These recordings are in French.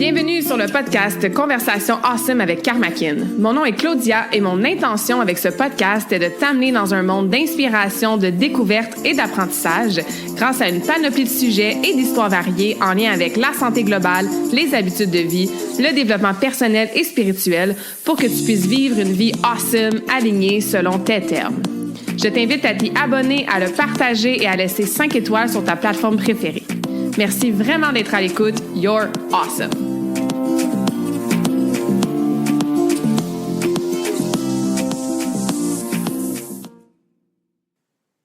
Bienvenue sur le podcast Conversation Awesome avec Karmakin. Mon nom est Claudia et mon intention avec ce podcast est de t'amener dans un monde d'inspiration, de découverte et d'apprentissage grâce à une panoplie de sujets et d'histoires variées en lien avec la santé globale, les habitudes de vie, le développement personnel et spirituel pour que tu puisses vivre une vie awesome alignée selon tes termes. Je t'invite à t'y abonner, à le partager et à laisser 5 étoiles sur ta plateforme préférée. Merci vraiment d'être à l'écoute. You're awesome!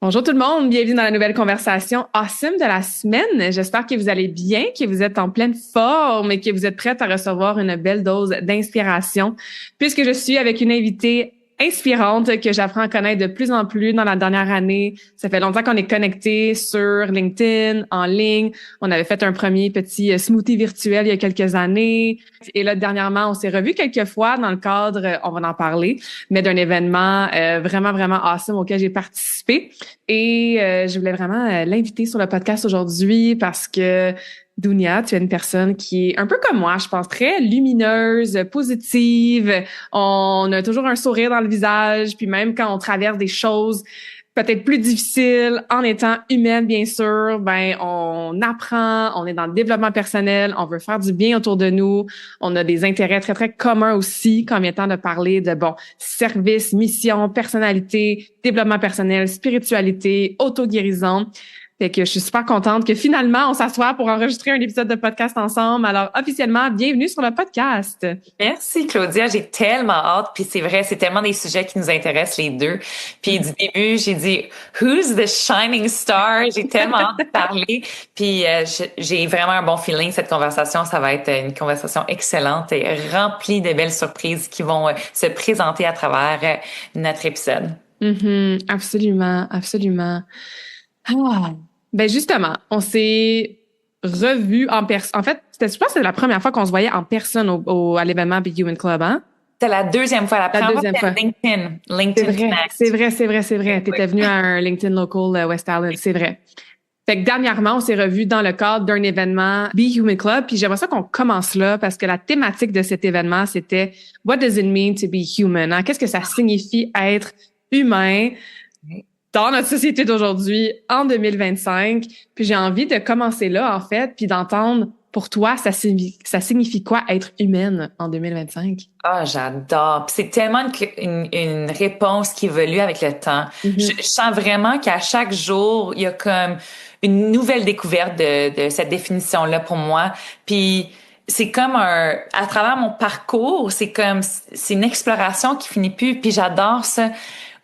Bonjour tout le monde, bienvenue dans la nouvelle conversation awesome de la semaine. J'espère que vous allez bien, que vous êtes en pleine forme et que vous êtes prêtes à recevoir une belle dose d'inspiration puisque je suis avec une invitée inspirante que j'apprends à connaître de plus en plus dans la dernière année. Ça fait longtemps qu'on est connectés sur LinkedIn, en ligne. On avait fait un premier petit smoothie virtuel il y a quelques années. Et là, dernièrement, on s'est revus quelques fois dans le cadre, on va en parler, mais d'un événement vraiment, vraiment awesome auquel j'ai participé. Et je voulais vraiment l'inviter sur le podcast aujourd'hui parce que Dounia, tu es une personne qui est un peu comme moi, je pense, très lumineuse, positive. On a toujours un sourire dans le visage, puis même quand on traverse des choses peut-être plus difficiles, en étant humaine, bien sûr, ben on apprend, on est dans le développement personnel, on veut faire du bien autour de nous. On a des intérêts très, très communs aussi, comme étant de parler de, service, mission, personnalité, développement personnel, spiritualité, auto-guérison. Fait que je suis super contente que finalement, on s'assoit pour enregistrer un épisode de podcast ensemble. Alors, officiellement, bienvenue sur le podcast. Merci, Claudia. J'ai tellement hâte. Puis c'est vrai, c'est tellement des sujets qui nous intéressent les deux. Puis du début, j'ai dit « Who's the shining star? » J'ai tellement hâte de parler. Puis j'ai vraiment un bon feeling. Cette conversation, ça va être une conversation excellente et remplie de belles surprises qui vont se présenter à travers notre épisode. Absolument, absolument. Ben justement, on s'est revus en personne. En fait, je pense que c'était la première fois qu'on se voyait en personne à l'événement Big Human Club, hein? C'était la deuxième fois. La première fois, LinkedIn. C'est vrai. T'étais venue à un LinkedIn Local West Island, c'est vrai. Fait que dernièrement, on s'est revus dans le cadre d'un événement Be Human Club, puis j'aimerais ça qu'on commence là parce que la thématique de cet événement, c'était « What does it mean to be human? » Hein? Qu'est-ce que ça signifie être humain dans notre société d'aujourd'hui, en 2025. Puis j'ai envie de commencer là, en fait, puis d'entendre, pour toi, ça signifie quoi être humaine en 2025? Ah, j'adore. Puis c'est tellement une réponse qui évolue avec le temps. Je sens vraiment qu'à chaque jour, il y a comme une nouvelle découverte de cette définition-là pour moi. Puis c'est comme à travers mon parcours, c'est une exploration qui finit plus. Puis j'adore ça.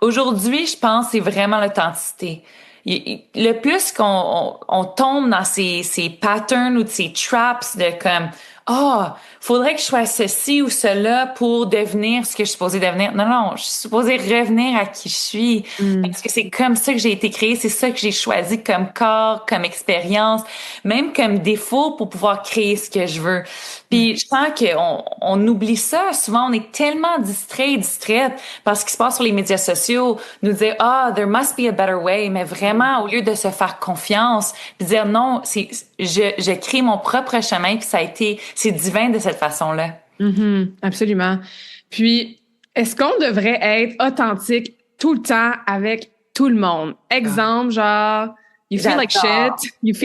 Aujourd'hui, je pense que c'est vraiment l'authenticité. Le plus qu'on tombe dans ces patterns ou de ces traps de comme faudrait que je sois ceci ou cela pour devenir ce que je suis supposée devenir. Non, je suis supposée revenir à qui je suis. Parce que c'est comme ça que j'ai été créée, c'est ça que j'ai choisi comme corps, comme expérience, même comme défaut pour pouvoir créer ce que je veux. Puis je sens qu'on oublie ça. Souvent, on est tellement distraite par ce qui se passe sur les médias sociaux, nous dire there must be a better way, mais vraiment au lieu de se faire confiance, puis dire non, je crée mon propre chemin, puis c'est divin de cette façon-là. Absolument. Puis est-ce qu'on devrait être authentique tout le temps avec tout le monde? Exemple, genre you feel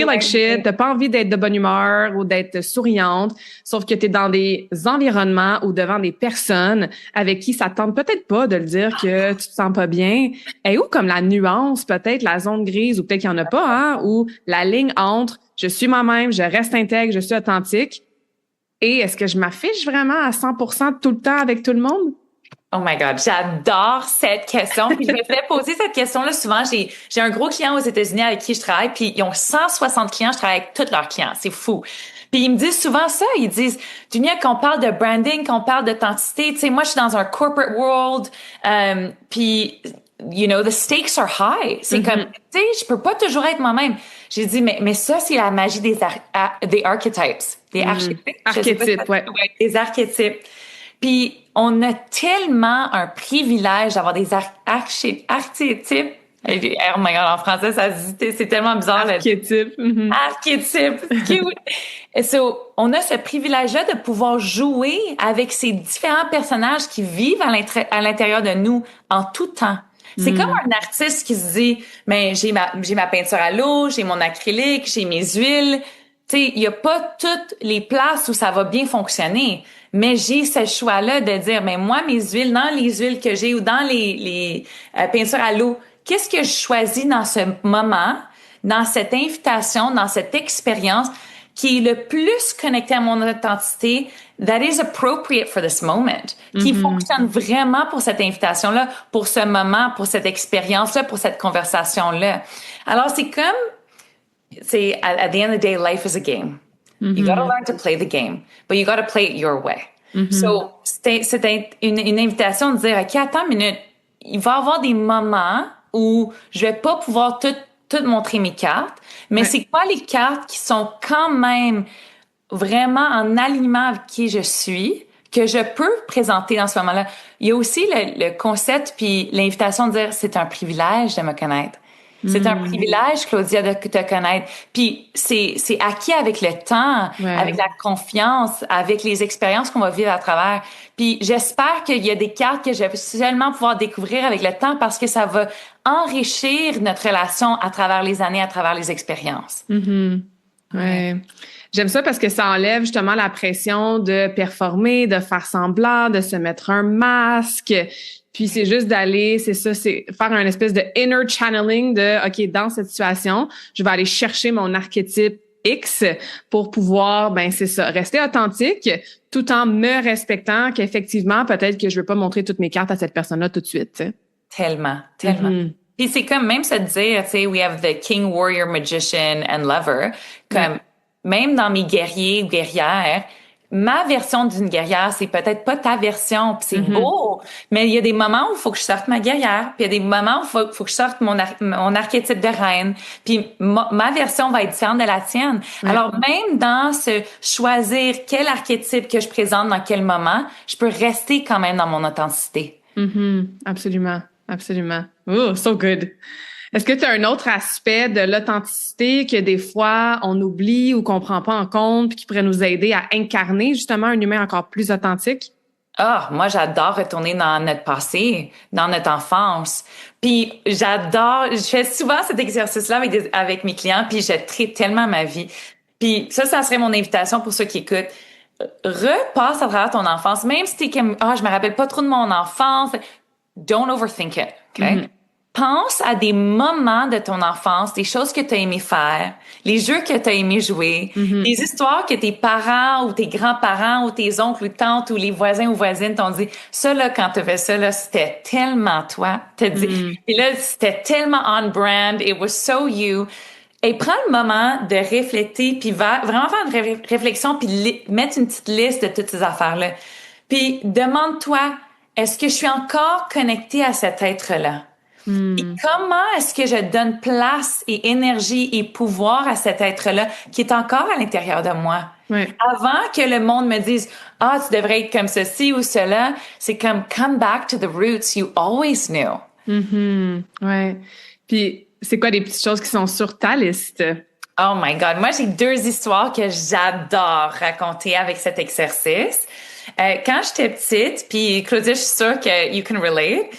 like shit, t'as pas envie d'être de bonne humeur ou d'être souriante, sauf que t'es dans des environnements ou devant des personnes avec qui ça tente peut-être pas de le dire que tu te sens pas bien. Et où comme la nuance, peut-être la zone grise, ou peut-être qu'il y en a pas, hein, ou la ligne entre je suis moi-même, je reste intègre, je suis authentique, et est-ce que je m'affiche vraiment à 100% tout le temps avec tout le monde? Oh my God, j'adore cette question. Puis je me fais poser cette question-là souvent. J'ai un gros client aux États-Unis avec qui je travaille, puis ils ont 160 clients, je travaille avec tous leurs clients, c'est fou. Puis ils me disent souvent ça, ils disent Dunia, qu'on parle de branding, qu'on parle d'authenticité, tu sais, moi je suis dans un corporate world, puis the stakes are high. C'est comme, tu sais, je peux pas toujours être moi-même. J'ai dit mais ça c'est la magie des archetypes, des archétypes, ouais, des archétypes. Puis on a tellement un privilège d'avoir des archétypes Oh my God, en français, ça se dit, c'est tellement bizarre. Archétype. Archétype. On a ce privilège-là de pouvoir jouer avec ces différents personnages qui vivent à l'intérieur de nous en tout temps. C'est comme un artiste qui se dit, mais j'ai ma peinture à l'eau, j'ai mon acrylique, j'ai mes huiles. Tu sais, il y a pas toutes les places où ça va bien fonctionner. Mais j'ai ce choix-là de dire, mais moi, mes huiles, dans les huiles que j'ai ou dans les peintures à l'eau, qu'est-ce que je choisis dans ce moment, dans cette invitation, dans cette expérience qui est le plus connecté à mon authenticité, that is appropriate for this moment, qui fonctionne vraiment pour cette invitation-là, pour ce moment, pour cette expérience-là, pour cette conversation-là. Alors, c'est at the end of the day, life is a game. You gotta learn to play the game, but you gotta play it your way. So, c'est une invitation de dire, OK, attends une minute, il va y avoir des moments où je vais pas pouvoir tout montrer mes cartes, mais c'est quoi les cartes qui sont quand même vraiment en alignement avec qui je suis, que je peux présenter dans ce moment-là. Il y a aussi le concept puis l'invitation de dire, c'est un privilège de me connaître. C'est un privilège, Claudia, de te connaître. Puis c'est acquis avec le temps, avec la confiance, avec les expériences qu'on va vivre à travers. Puis j'espère qu'il y a des cartes que je vais seulement pouvoir découvrir avec le temps parce que ça va enrichir notre relation à travers les années, à travers les expériences. Ouais. J'aime ça parce que ça enlève justement la pression de performer, de faire semblant, de se mettre un masque. Puis c'est juste d'aller, c'est faire un espèce de inner channeling de, OK, dans cette situation, je vais aller chercher mon archétype X pour pouvoir, c'est ça, rester authentique tout en me respectant qu'effectivement, peut-être que je veux pas montrer toutes mes cartes à cette personne-là tout de suite, tu sais. Tellement. Puis c'est comme même se dire, tu sais, we have the king, warrior, magician and lover. Comme même dans mes guerriers ou guerrières, ma version d'une guerrière, c'est peut-être pas ta version, puis c'est beau, mais il y a des moments où il faut que je sorte ma guerrière, puis il y a des moments où il faut que je sorte mon archétype de reine, puis ma version va être différente de la tienne. Alors même dans ce choisir quel archétype que je présente dans quel moment, je peux rester quand même dans mon authenticité. Absolument. Oh, so good. Est-ce que tu as un autre aspect de l'authenticité que des fois on oublie ou qu'on prend pas en compte puis qui pourrait nous aider à incarner justement un humain encore plus authentique? Moi j'adore retourner dans notre passé, dans notre enfance. Puis je fais souvent cet exercice-là avec mes clients, puis je tripe tellement ma vie. Puis ça serait mon invitation pour ceux qui écoutent. Repasse à travers ton enfance, même si t'es comme je me rappelle pas trop de mon enfance. Don't overthink it, OK? Pense à des moments de ton enfance, des choses que tu as aimé faire, les jeux que tu as aimé jouer, les histoires que tes parents ou tes grands-parents ou tes oncles ou tantes ou les voisins ou voisines t'ont dit, ça là, quand tu as fait ça là, c'était tellement toi. T'as dit, et là, c'était tellement on brand, it was so you. Et prends le moment de refléter puis va vraiment faire une réflexion puis mettre une petite liste de toutes ces affaires-là. Puis demande-toi, est-ce que je suis encore connectée à cet être-là? Et comment est-ce que je donne place et énergie et pouvoir à cet être-là qui est encore à l'intérieur de moi? Avant que le monde me dise « tu devrais être comme ceci ou cela », c'est comme « come back to the roots you always knew ». Ouais. Puis, c'est quoi des petites choses qui sont sur ta liste? Oh my God! Moi, j'ai 2 histoires que j'adore raconter avec cet exercice. Quand j'étais petite, puis Claudia, je suis sûre que you can relate.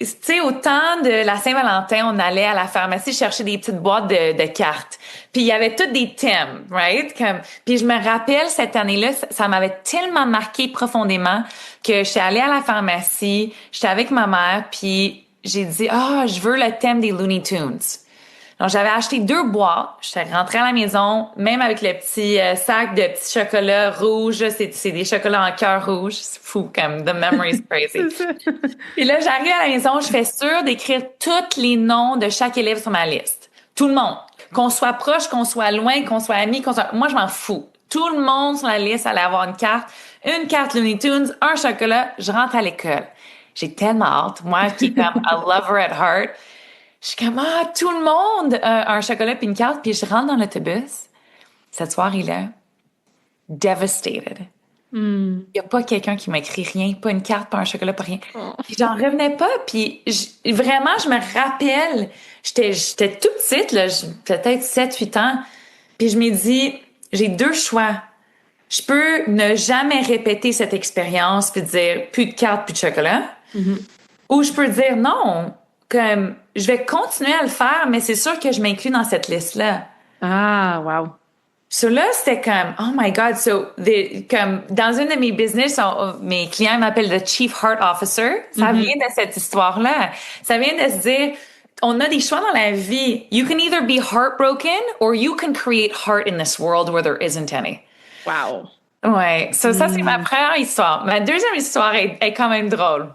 Tu sais, au temps de la Saint-Valentin, on allait à la pharmacie chercher des petites boîtes de cartes. Puis il y avait tous des thèmes, right? Puis je me rappelle cette année-là, ça m'avait tellement marqué profondément que je suis allée à la pharmacie, j'étais avec ma mère, puis j'ai dit je veux le thème des Looney Tunes. Donc, j'avais acheté 2 boîtes. J'étais rentrée à la maison, même avec le petit sac de petits chocolats rouges. C'est des chocolats en cœur rouge. C'est fou, comme the memory is crazy. Puis là, j'arrive à la maison, je fais sûre d'écrire tous les noms de chaque élève sur ma liste. Tout le monde. Qu'on soit proche, qu'on soit loin, qu'on soit amis, moi, je m'en fous. Tout le monde sur la liste allait avoir une carte Looney Tunes, un chocolat. Je rentre à l'école. J'ai tellement hâte. Moi, qui est comme a lover at heart, je suis comme, tout le monde a un chocolat puis une carte. Puis je rentre dans l'autobus, cette soirée-là, devastated. Il n'y a pas quelqu'un qui m'a écrit rien, pas une carte, pas un chocolat, pas rien. Puis j'en revenais pas. Puis vraiment, je me rappelle, j'étais toute petite, là, peut-être 7, 8 ans. Puis je m'ai dit, j'ai 2 choix. Je peux ne jamais répéter cette expérience puis dire plus de cartes, plus de chocolat. Ou je peux dire non, comme je vais continuer à le faire, mais c'est sûr que je m'inclus dans cette liste-là. Ah, wow. So là, c'était comme, oh my God. So, comme, dans une de mes business, mes clients m'appellent le Chief Heart Officer. Ça vient de cette histoire-là. Ça vient de se dire, on a des choix dans la vie. You can either be heartbroken or you can create heart in this world where there isn't any. Wow. Ouais. So, ça, c'est ma première histoire. Ma deuxième histoire est quand même drôle.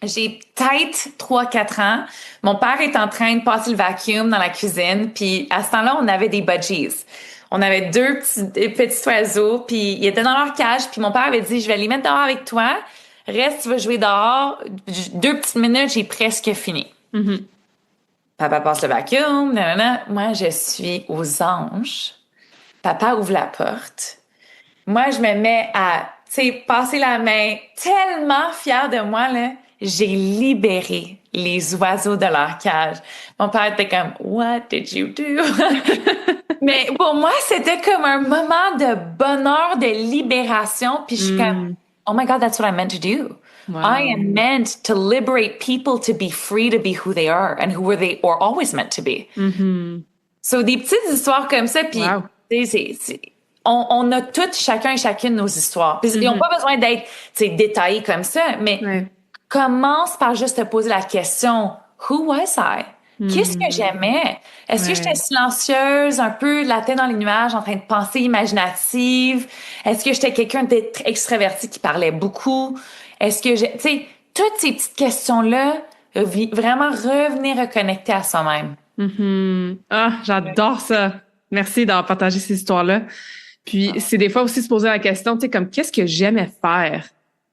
J'ai peut-être 3-4 ans. Mon père est en train de passer le vacuum dans la cuisine. Puis, à ce temps-là, on avait des budgies. On avait deux petits oiseaux, puis ils étaient dans leur cage, puis mon père avait dit, je vais les mettre dehors avec toi, reste, tu vas jouer dehors, 2 petites minutes, j'ai presque fini. Papa passe le vacuum, nanana. Moi, je suis aux anges. Papa ouvre la porte. Moi, je me mets à, tu sais, passer la main, tellement fière de moi, là. J'ai libéré les oiseaux de leur cage. Mon père était comme, what did you do? Mais pour moi, c'était comme un moment de bonheur, de libération. Puis je suis comme, oh my God, that's what I'm meant to do. Wow. I am meant to liberate people to be free to be who they are and who they are always meant to be. So des petites histoires comme ça, puis on a toutes, chacun et chacune, nos histoires. Puis ils n'ont pas besoin d'être détaillés comme ça, mais commence par juste te poser la question, who was I? Qu'est-ce que j'aimais? Est-ce que j'étais silencieuse, un peu la tête dans les nuages, en train de penser imaginative? Est-ce que j'étais quelqu'un d'être extraverti qui parlait beaucoup? Est-ce que tu sais, toutes ces petites questions-là, vraiment revenir reconnecter à soi-même. Ah, j'adore ça. Merci d'avoir partagé ces histoires-là. Puis, c'est des fois aussi se poser la question, tu sais, comme, qu'est-ce que j'aimais faire?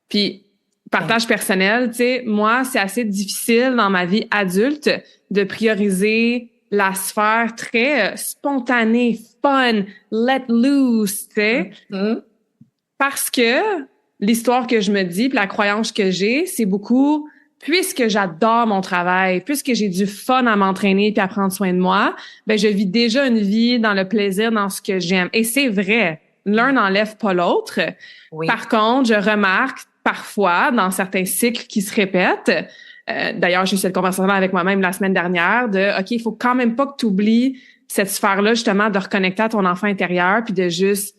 Puis, partage personnel, tu sais, moi, c'est assez difficile dans ma vie adulte de prioriser la sphère très spontanée, fun, let loose, tu sais. Parce que l'histoire que je me dis, puis la croyance que j'ai, c'est beaucoup, puisque j'adore mon travail, puisque j'ai du fun à m'entraîner puis à prendre soin de moi, ben je vis déjà une vie dans le plaisir, dans ce que j'aime. Et c'est vrai, l'un n'enlève pas l'autre. Par contre, je remarque parfois, dans certains cycles qui se répètent, d'ailleurs, j'ai eu cette conversation avec moi-même la semaine dernière, de OK, il faut quand même pas que tu oublies cette sphère-là, justement, de reconnecter à ton enfant intérieur, puis de juste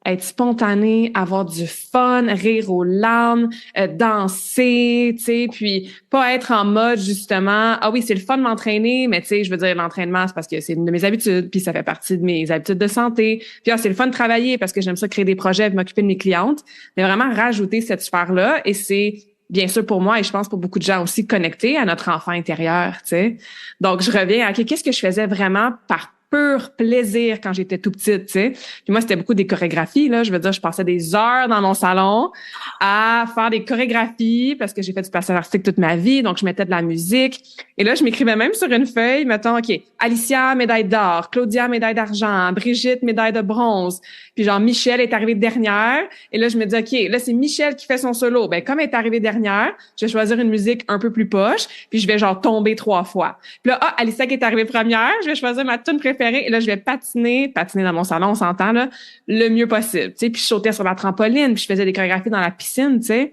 être spontané, avoir du fun, rire aux larmes, danser, tu sais, puis pas être en mode, justement, ah oui, c'est le fun de m'entraîner, mais tu sais, je veux dire, l'entraînement, c'est parce que c'est une de mes habitudes, puis ça fait partie de mes habitudes de santé, puis c'est le fun de travailler parce que j'aime ça créer des projets, m'occuper de mes clientes, mais vraiment rajouter cette sphère-là, et c'est bien sûr pour moi, et je pense pour beaucoup de gens aussi, connecter à notre enfant intérieur, tu sais. Donc, je reviens à qu'est-ce que je faisais vraiment par pur plaisir quand j'étais tout petite, tu sais. Puis moi, c'était beaucoup des chorégraphies, là. Je veux dire, je passais des heures dans mon salon à faire des chorégraphies parce que j'ai fait du patin artistique toute ma vie, donc je mettais de la musique. Et là, je m'écrivais même sur une feuille, mettons, OK, Alicia, médaille d'or, Claudia, médaille d'argent, Brigitte, médaille de bronze. Puis genre, Michel est arrivée dernière. Et là, je me dis, OK, là, c'est Michel qui fait son solo. Ben, comme elle est arrivée dernière, je vais choisir une musique un peu plus poche, puis je vais genre tomber 3 fois. Puis là, Alicia qui est arrivée première, je vais choisir ma tune préférée. Et là, je vais patiner dans mon salon, on s'entend, là, le mieux possible. Tu sais, puis je sautais sur la trampoline, puis je faisais des chorégraphies dans la piscine, tu sais.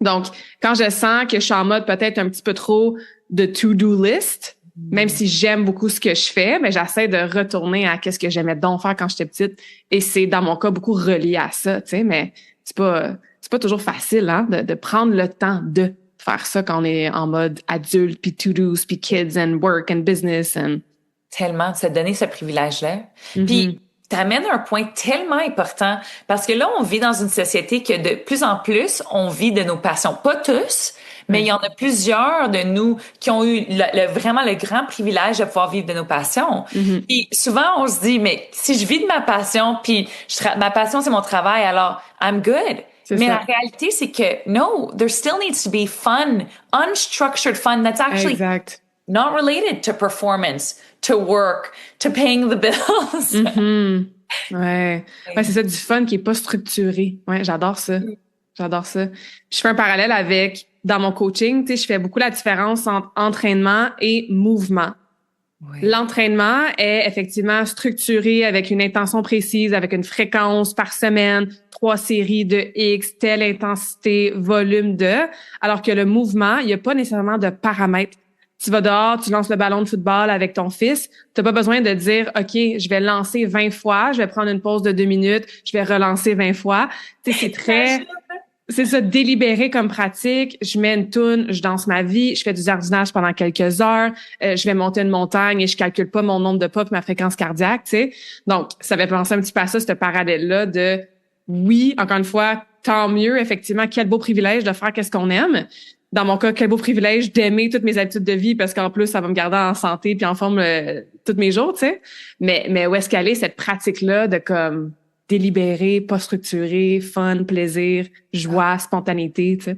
Donc, quand je sens que je suis en mode peut-être un petit peu trop de to-do list, même si j'aime beaucoup ce que je fais, mais j'essaie de retourner à qu'est-ce que j'aimais donc faire quand j'étais petite. Et c'est, dans mon cas, beaucoup relié à ça, tu sais, mais c'est pas toujours facile, hein, de prendre le temps de faire ça quand on est en mode adulte, puis to-dos, puis kids, and work, and business, and... Tellement, de se donner ce privilège-là. Puis, t'amènes un point tellement important, parce que là, on vit dans une société que de plus en plus, on vit de nos passions. Pas tous, mais il y en a plusieurs de nous qui ont eu vraiment le grand privilège de pouvoir vivre de nos passions. Puis souvent, on se dit, mais si je vis de ma passion, puis ma passion, c'est mon travail, alors I'm good. Mais la réalité, c'est que no, there still needs to be fun, unstructured fun that's actually not related to performance, to work, to paying the bills. Ouais. Ouais, c'est ça, du fun qui est pas structuré. Ouais, j'adore ça. J'adore ça. Je fais un parallèle avec, dans mon coaching, tu sais, je fais beaucoup la différence entre entraînement et mouvement. Oui. L'entraînement est effectivement structuré avec une intention précise, avec une fréquence par semaine, 3 séries de X, telle intensité, volume de, alors que le mouvement, il n'y a pas nécessairement de paramètres. Tu vas dehors, tu lances le ballon de football avec ton fils, tu n'as pas besoin de dire, OK, je vais lancer 20 fois, je vais prendre une pause de 2 minutes, je vais relancer 20 fois. Tu sais, c'est ça, délibéré comme pratique. Je mets une toune, je danse ma vie, je fais du jardinage pendant quelques heures, je vais monter une montagne et je calcule pas mon nombre de pas puis ma fréquence cardiaque, tu sais. Donc, ça fait penser un petit peu à ça, ce parallèle-là de, oui, encore une fois, tant mieux, effectivement, quel beau privilège de faire qu'est-ce qu'on aime. Dans mon cas, quel beau privilège d'aimer toutes mes habitudes de vie parce qu'en plus, ça va me garder en santé puis en forme tous mes jours, tu sais. Mais où est-ce qu'elle est, cette pratique-là de comme délibéré, pas structuré, fun, plaisir, joie, spontanéité, tu sais.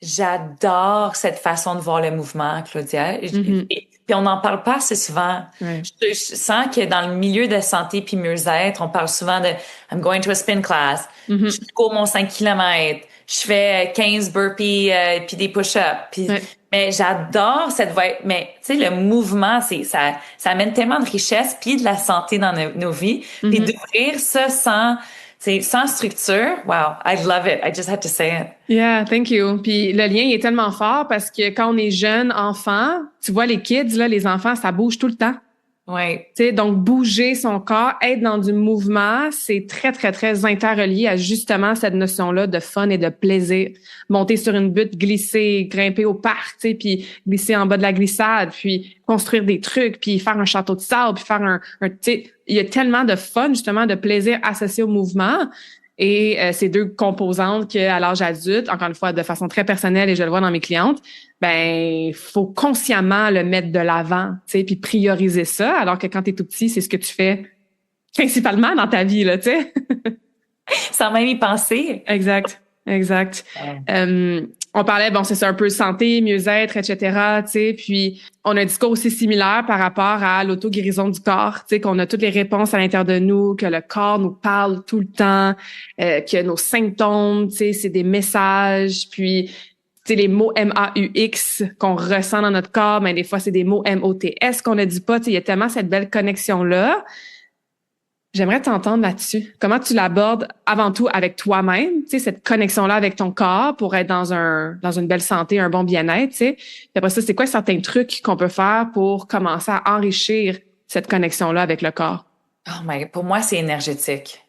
J'adore cette façon de voir le mouvement, Claudia. Mm-hmm. Puis on n'en parle pas assez souvent. Ouais. Je sens que dans le milieu de santé puis mieux-être, on parle souvent de I'm going to a spin class. Mm-hmm. Je cours mon 5 km. Je fais 15 burpees puis des push-ups. Puis, Ouais. mais j'adore cette voie. Mais tu sais, le mouvement, ça amène tellement de richesse puis de la santé dans nos vies. Puis Mm-hmm. d'ouvrir ça sans structure. Wow, I love it. I just had to say it. Yeah, thank you. Puis le lien il est tellement fort parce que quand on est jeune enfant, tu vois les kids là, les enfants, ça bouge tout le temps. Oui. Tu sais, donc bouger son corps, être dans du mouvement, c'est très très très interrelié à justement cette notion-là de fun et de plaisir. Monter sur une butte, glisser, grimper au parc, tu sais, puis glisser en bas de la glissade, puis construire des trucs, puis faire un château de sable, puis faire tu sais, il y a tellement de fun justement de plaisir associé au mouvement. Et ces deux composantes qu'à l'âge adulte, encore une fois, de façon très personnelle, et je le vois dans mes clientes, ben faut consciemment le mettre de l'avant, tu sais, puis prioriser ça, alors que quand t'es tout petit, c'est ce que tu fais principalement dans ta vie, là, tu sais. Sans même y penser. Exact, exact. On parlait, bon, c'est ça, un peu santé, mieux-être, etc., tu sais, puis on a un discours aussi similaire par rapport à l'auto-guérison du corps, tu sais, qu'on a toutes les réponses à l'intérieur de nous, que le corps nous parle tout le temps, que nos symptômes, tu sais, c'est des messages, puis tu sais, les mots M-A-U-X qu'on ressent dans notre corps, mais des fois, c'est des mots M-O-T-S qu'on ne dit pas, tu sais, il y a tellement cette belle connexion-là. J'aimerais t'entendre là-dessus. Comment tu l'abordes avant tout avec toi-même, tu sais, cette connexion-là avec ton corps pour être dans une belle santé, un bon bien-être, tu sais. Puis après ça, c'est quoi certains trucs qu'on peut faire pour commencer à enrichir cette connexion-là avec le corps? Oh my, pour moi, c'est énergétique.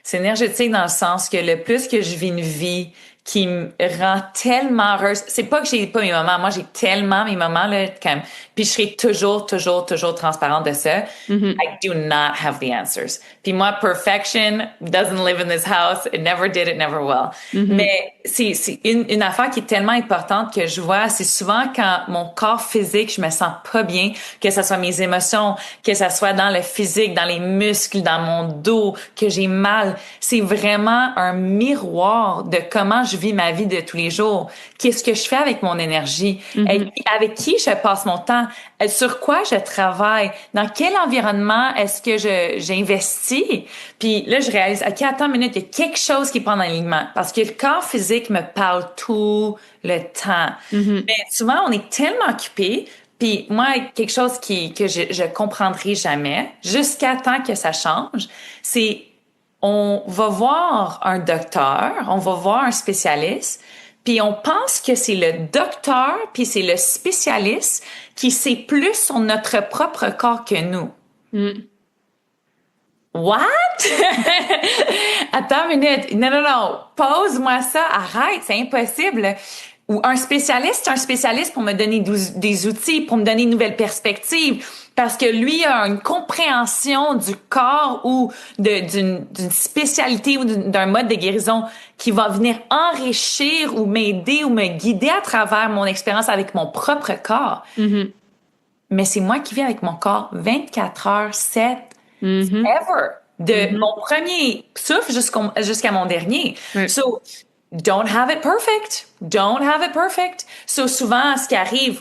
C'est énergétique dans le sens que le plus que je vis une vie qui me rend tellement heureuse, c'est pas que j'ai pas mes moments, moi j'ai tellement mes moments là, comme, puis je serai toujours transparente de ça. Mm-hmm. I do not have the answers. Puis moi, perfection doesn't live in this house. It never did, it never will. Mm-hmm. Mais c'est une affaire qui est tellement importante que je vois, c'est souvent quand mon corps physique, je me sens pas bien, que ça soit mes émotions, que ça soit dans le physique, dans les muscles, dans mon dos, que j'ai mal. C'est vraiment un miroir de comment je vis ma vie de tous les jours. Qu'est-ce que je fais avec mon énergie? Mm-hmm. Avec qui je passe mon temps? Sur quoi je travaille? Dans quel environnement est-ce que j'investis? Puis là, je réalise, OK, attends une minute, il y a quelque chose qui prend en alignement. Parce que le corps physique me parle tout le temps. Mm-hmm. Mais souvent, on est tellement occupé. Puis moi, quelque chose que je comprendrai jamais, jusqu'à temps que ça change, c'est on va voir un docteur, on va voir un spécialiste, puis on pense que c'est le docteur, puis c'est le spécialiste qui sait plus sur notre propre corps que nous. Mm. What? Attends une minute. Non. Pose-moi ça. Arrête, c'est impossible. Ou un spécialiste pour me donner des outils, pour me donner une nouvelle perspective. Parce que lui a une compréhension du corps ou d'une spécialité ou d'un mode de guérison qui va venir enrichir ou m'aider ou me guider à travers mon expérience avec mon propre corps. Mm-hmm. Mais c'est moi qui vis avec mon corps 24 heures, 7, Mm-hmm. ever. De mon premier souffle jusqu'à mon dernier. Ouais. So, don't have it perfect. So, souvent, ce qui arrive,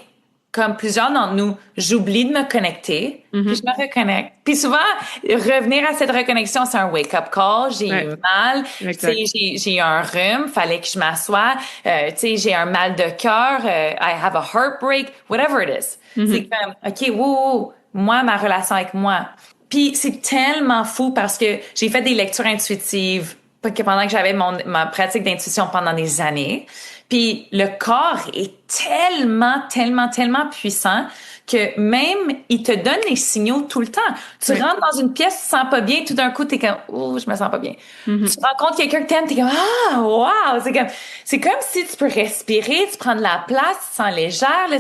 comme plusieurs d'entre nous, j'oublie de me connecter, puis je me reconnecte. Puis souvent, revenir à cette reconnexion, c'est un wake-up call. J'ai eu mal, j'ai eu un rhume, fallait que je m'assoie, j'ai un mal de cœur, I have a heartbreak, whatever it is. C'est comme, OK, wow, moi, ma relation avec moi. Puis c'est tellement fou parce que j'ai fait des lectures intuitives pendant que j'avais ma pratique d'intuition pendant des années. Puis le corps est tellement, tellement, tellement puissant que même il te donne les signaux tout le temps. Tu rentres dans une pièce, tu te sens pas bien, tout d'un coup t'es comme oh, je me sens pas bien. Tu rencontres quelqu'un que t'aimes, t'es comme ah wow, c'est comme si tu peux respirer, tu prends de la place, tu te sens légère là,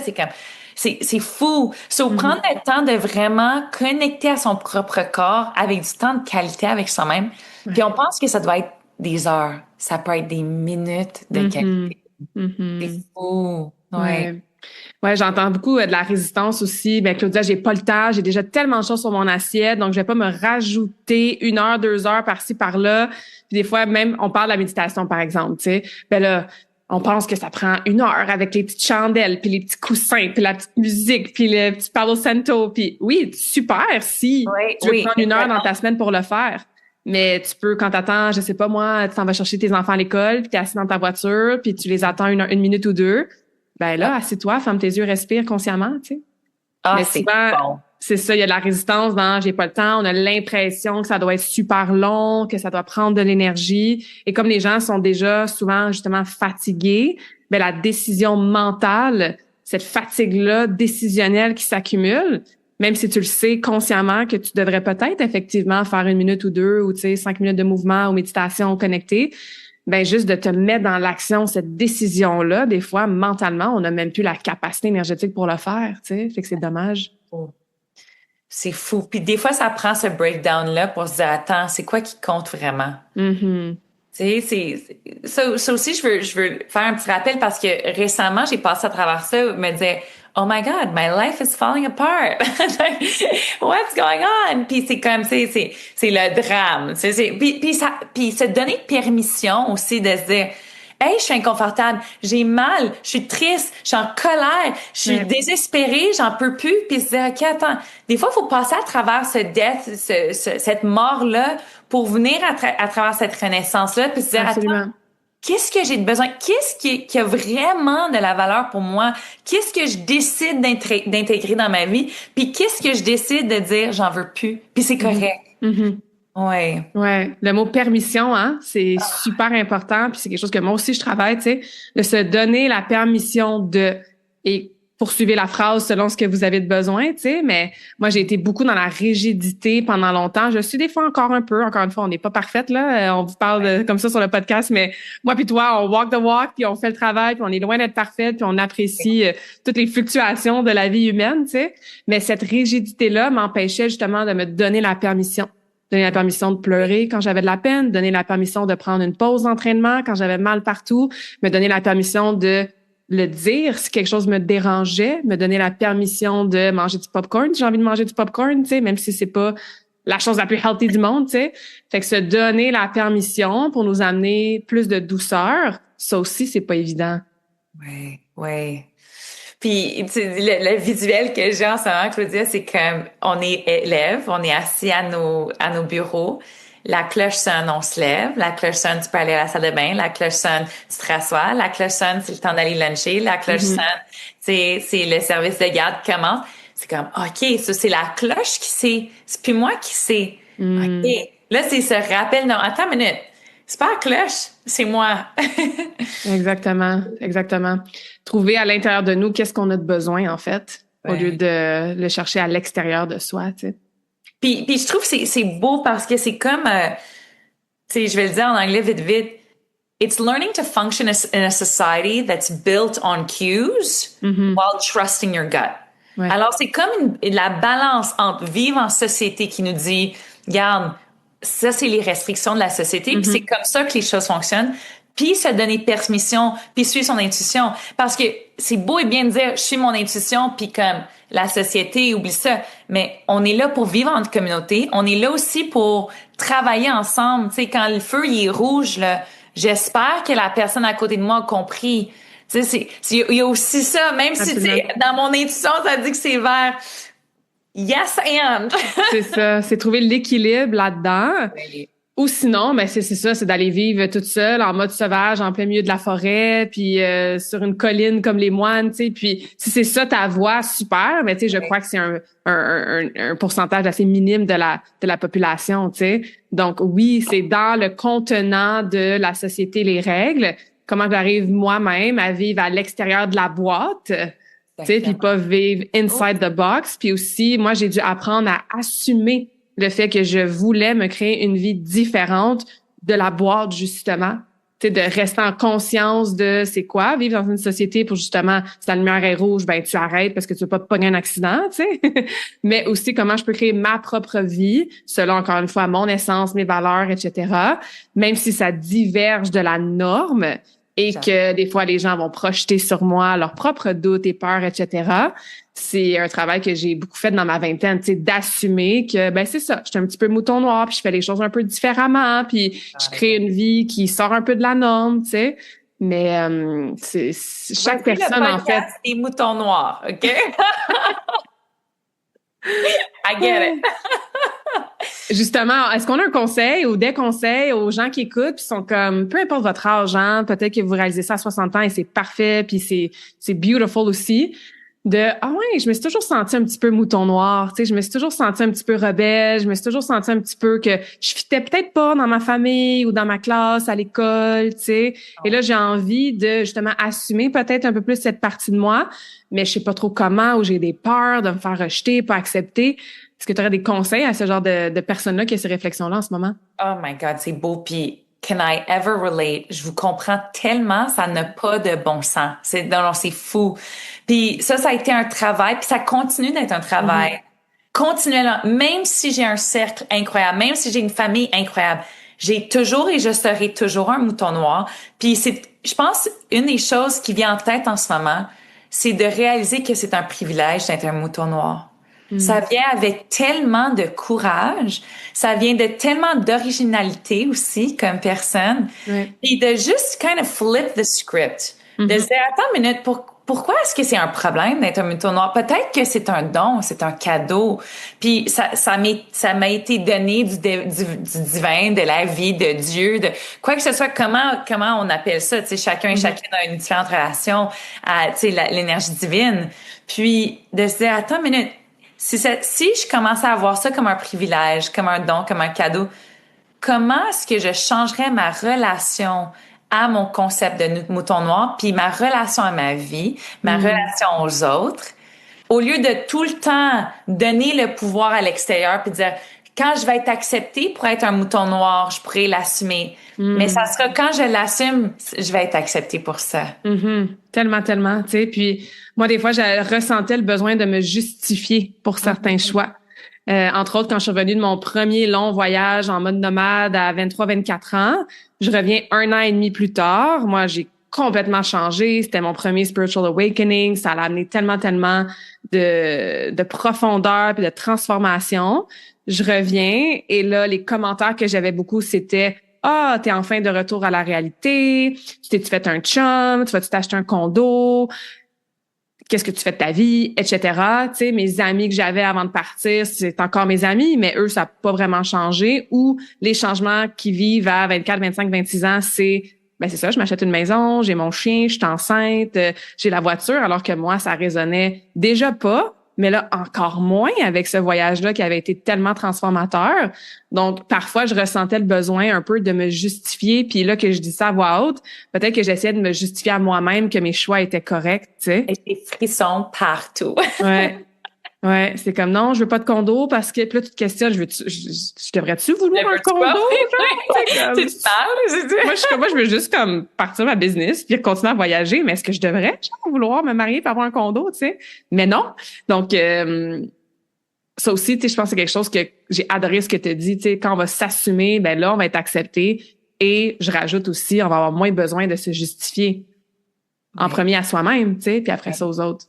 c'est fou. Prendre le temps de vraiment connecter à son propre corps avec du temps de qualité avec soi-même. Puis on pense que ça doit être des heures, ça peut être des minutes de qualité. C'est fou. Ouais, j'entends beaucoup de la résistance aussi. Ben Claudia, j'ai pas le temps, j'ai déjà tellement de choses sur mon assiette, donc je vais pas me rajouter 1 heure, 2 heures par-ci par-là. Puis des fois même on parle de la méditation par exemple, tu sais. Ben là, on pense que ça prend 1 heure avec les petites chandelles, puis les petits coussins, puis la petite musique, puis le petit Palo Santo. Puis oui, super si tu veux prendre 1 heure dans ta semaine pour le faire. Mais tu peux, quand t'attends, je sais pas moi, tu t'en vas chercher tes enfants à l'école, puis t'es assis dans ta voiture, puis tu les attends une minute ou deux. Ben là, assieds-toi, ferme tes yeux, respire consciemment, tu sais. Mais c'est souvent, bon. C'est ça, il y a de la résistance dans j'ai pas le temps, on a l'impression que ça doit être super long, que ça doit prendre de l'énergie. Et comme les gens sont déjà souvent justement fatigués, ben la décision mentale, cette fatigue-là décisionnelle qui s'accumule, même si tu le sais consciemment que tu devrais peut-être effectivement faire 1 minute ou 2 ou 5 minutes de mouvement ou méditation connectée, ben juste de te mettre dans l'action, cette décision-là, des fois, mentalement, on n'a même plus la capacité énergétique pour le faire, tu sais, fait que c'est dommage. C'est fou. Puis des fois, ça prend ce breakdown-là pour se dire, attends, c'est quoi qui compte vraiment? Tu sais, ça aussi, je veux faire un petit rappel parce que récemment, j'ai passé à travers ça, me disais, oh my God, my life is falling apart. What's going on? Puis c'est comme, c'est le drame. Puis se donner permission aussi de se dire, hey, je suis inconfortable, j'ai mal, je suis triste, je suis en colère, je suis désespérée, j'en peux plus. Puis se dire, OK, attends, des fois, il faut passer à travers ce death, cette mort-là pour venir à travers cette renaissance-là, puis se dire, attends, qu'est-ce que j'ai de besoin? Qu'est-ce qui a vraiment de la valeur pour moi? Qu'est-ce que je décide d'intégrer dans ma vie? Puis qu'est-ce que je décide de dire, j'en veux plus? Puis c'est correct. Ouais. Le mot permission, c'est super important, puis c'est quelque chose que moi aussi je travaille, tu sais, de se donner la permission de et poursuivre la phrase selon ce que vous avez de besoin, tu sais, mais moi j'ai été beaucoup dans la rigidité pendant longtemps. Je suis des fois encore un peu, encore une fois, on n'est pas parfaite là, on vous parle comme ça sur le podcast, mais moi puis toi, on walk the walk, puis on fait le travail, puis on est loin d'être parfaite, puis on apprécie toutes les fluctuations de la vie humaine, tu sais. Mais cette rigidité-là m'empêchait justement de me donner la permission. Donner la permission de pleurer quand j'avais de la peine, donner la permission de prendre une pause d'entraînement quand j'avais mal partout, me donner la permission de le dire si quelque chose me dérangeait, me donner la permission de manger du popcorn si j'ai envie de manger du popcorn, tu sais, même si c'est pas la chose la plus healthy du monde, tu sais. Fait que se donner la permission pour nous amener plus de douceur, ça aussi, c'est pas évident. Ouais. Puis le visuel que j'ai en ce moment, Claudia, c'est comme on est élève, on est assis à nos bureaux, la cloche sonne, on se lève, la cloche sonne, tu peux aller à la salle de bain, la cloche sonne, tu te rassois, la cloche sonne, c'est le temps d'aller luncher, la cloche sonne, c'est le service de garde qui commence. C'est comme OK, ça c'est la cloche qui sait, c'est plus moi qui sais. OK. Là, c'est ce rappel, non, attends une minute. C'est pas la cloche, c'est moi. Exactement. Trouver à l'intérieur de nous qu'est-ce qu'on a de besoin, en fait, au lieu de le chercher à l'extérieur de soi, tu sais. Puis je trouve que c'est beau parce que c'est comme, tu sais, je vais le dire en anglais vite. It's learning to function in a society that's built on cues while trusting your gut. Alors, c'est comme la balance entre vivre en société qui nous dit, regarde, ça, c'est les restrictions de la société, puis c'est comme ça que les choses fonctionnent, puis se donner permission, puis suivre son intuition. Parce que c'est beau et bien de dire, je suis mon intuition, puis comme la société, oublie ça. Mais on est là pour vivre en communauté. On est là aussi pour travailler ensemble. Tu sais, quand le feu, il est rouge, là, j'espère que la personne à côté de moi a compris. Tu Tu sais, il y a aussi ça, même si, tu sais, dans mon intuition, ça dit que c'est vers yes and. C'est ça, c'est trouver l'équilibre là-dedans. Oui. Ou sinon, ben c'est ça, c'est d'aller vivre toute seule en mode sauvage en plein milieu de la forêt, puis sur une colline comme les moines, tu sais. Puis si c'est ça ta voie, super. Mais tu sais, je crois que c'est un pourcentage assez minime de la population, tu sais. Donc oui, c'est dans le contenant de la société les règles. Comment j'arrive moi-même à vivre à l'extérieur de la boîte, tu sais, puis pas vivre inside the box. Puis aussi, moi, j'ai dû apprendre à assumer le fait que je voulais me créer une vie différente de la boîte, justement. Tu sais, de rester en conscience de c'est quoi, vivre dans une société pour justement, si la lumière est rouge, ben tu arrêtes parce que tu veux pas te pogner un accident, tu sais. Mais aussi comment je peux créer ma propre vie, selon, encore une fois, mon essence, mes valeurs, etc. Même si ça diverge de la norme et que des fois, les gens vont projeter sur moi leurs propres doutes et peurs, etc. C'est un travail que j'ai beaucoup fait dans ma vingtaine, tu sais, d'assumer que, ben c'est ça, je suis un petit peu mouton noir, puis je fais les choses un peu différemment, puis je crée une vie qui sort un peu de la norme, tu sais. Mais c'est chaque personne, en fait... Et mouton noir, OK? I get it. Justement, est-ce qu'on a un conseil ou des conseils aux gens qui écoutent puis sont comme, peu importe votre âge, hein, peut-être que vous réalisez ça à 60 ans et c'est parfait, puis c'est beautiful aussi, ah ouais, je me suis toujours sentie un petit peu mouton noir, tu sais, je me suis toujours sentie un petit peu rebelle, je me suis toujours sentie un petit peu que je fitais peut-être pas dans ma famille ou dans ma classe, à l'école, tu sais. Et là, j'ai envie de justement assumer peut-être un peu plus cette partie de moi, mais je sais pas trop comment, ou j'ai des peurs de me faire rejeter, pas accepter. Est-ce que tu aurais des conseils à ce genre de personnes-là qui a ces réflexions-là en ce moment? Oh my God, c'est beau. Puis, can I ever relate? Je vous comprends tellement, ça n'a pas de bon sens. Non, c'est fou. Puis ça a été un travail, puis ça continue d'être un travail. Continuellement, même si j'ai un cercle incroyable, même si j'ai une famille incroyable, j'ai toujours et je serai toujours un mouton noir. Puis je pense, une des choses qui vient en tête en ce moment, c'est de réaliser que c'est un privilège d'être un mouton noir. Ça vient avec tellement de courage, ça vient de tellement d'originalité aussi comme personne, et de juste kind of flip the script, de se dire attends une minute, pourquoi est-ce que c'est un problème d'être un mouton noir? Peut-être que c'est un don, c'est un cadeau, puis ça m'a été donné du divin, de la vie, de Dieu, de quoi que ce soit. Comment on appelle ça? Tu sais, chacun et chacune a une différente relation à l'énergie divine, puis de se dire attends une minute. Si je commençais à voir ça comme un privilège, comme un don, comme un cadeau, comment est-ce que je changerais ma relation à mon concept de mouton noir, puis ma relation à ma vie, ma relation aux autres, au lieu de tout le temps donner le pouvoir à l'extérieur puis dire quand je vais être acceptée pour être un mouton noir, je pourrais l'assumer. Mais ça sera quand je l'assume, je vais être acceptée pour ça. Tellement, tellement, tu sais. Puis moi, des fois, je ressentais le besoin de me justifier pour certains choix. Entre autres, quand je suis revenue de mon premier long voyage en mode nomade à 23-24 ans, je reviens 1 an et demi plus tard. Moi, j'ai complètement changé. C'était mon premier spiritual awakening. Ça a amené tellement, tellement de profondeur puis de transformation. Je reviens et là, les commentaires que j'avais beaucoup, c'était « Ah, t'es enfin de retour à la réalité. Tu fait un chum. Tu vas-tu t'acheter un condo? Qu'est-ce que tu fais de ta vie? » Etc. Tu sais, mes amis que j'avais avant de partir, c'est encore mes amis, mais eux, ça n'a pas vraiment changé. Ou les changements qui vivent à 24, 25, 26 ans, c'est ça, je m'achète une maison, j'ai mon chien, je suis enceinte, j'ai la voiture, alors que moi, ça résonnait déjà pas. Mais là, encore moins avec ce voyage-là qui avait été tellement transformateur. Donc, parfois, je ressentais le besoin un peu de me justifier. Puis là, que je dis ça à voix haute, peut-être que j'essayais de me justifier à moi-même que mes choix étaient corrects, tu sais. Et des frissons partout. Ouais, c'est comme non, je veux pas de condo parce que puis là tu te questionnes, je devrais-tu vouloir un condo? Tu te parles? Moi je veux juste comme partir ma business puis continuer à voyager, mais est-ce que je devrais vouloir me marier pour avoir un condo, tu sais? Mais non. Donc ça aussi, tu sais, je pense que c'est quelque chose que j'ai adoré ce que tu as dit, tu sais, quand on va s'assumer, ben là on va être accepté et je rajoute aussi, on va avoir moins besoin de se justifier en premier à soi-même, tu sais, puis après ça aux autres.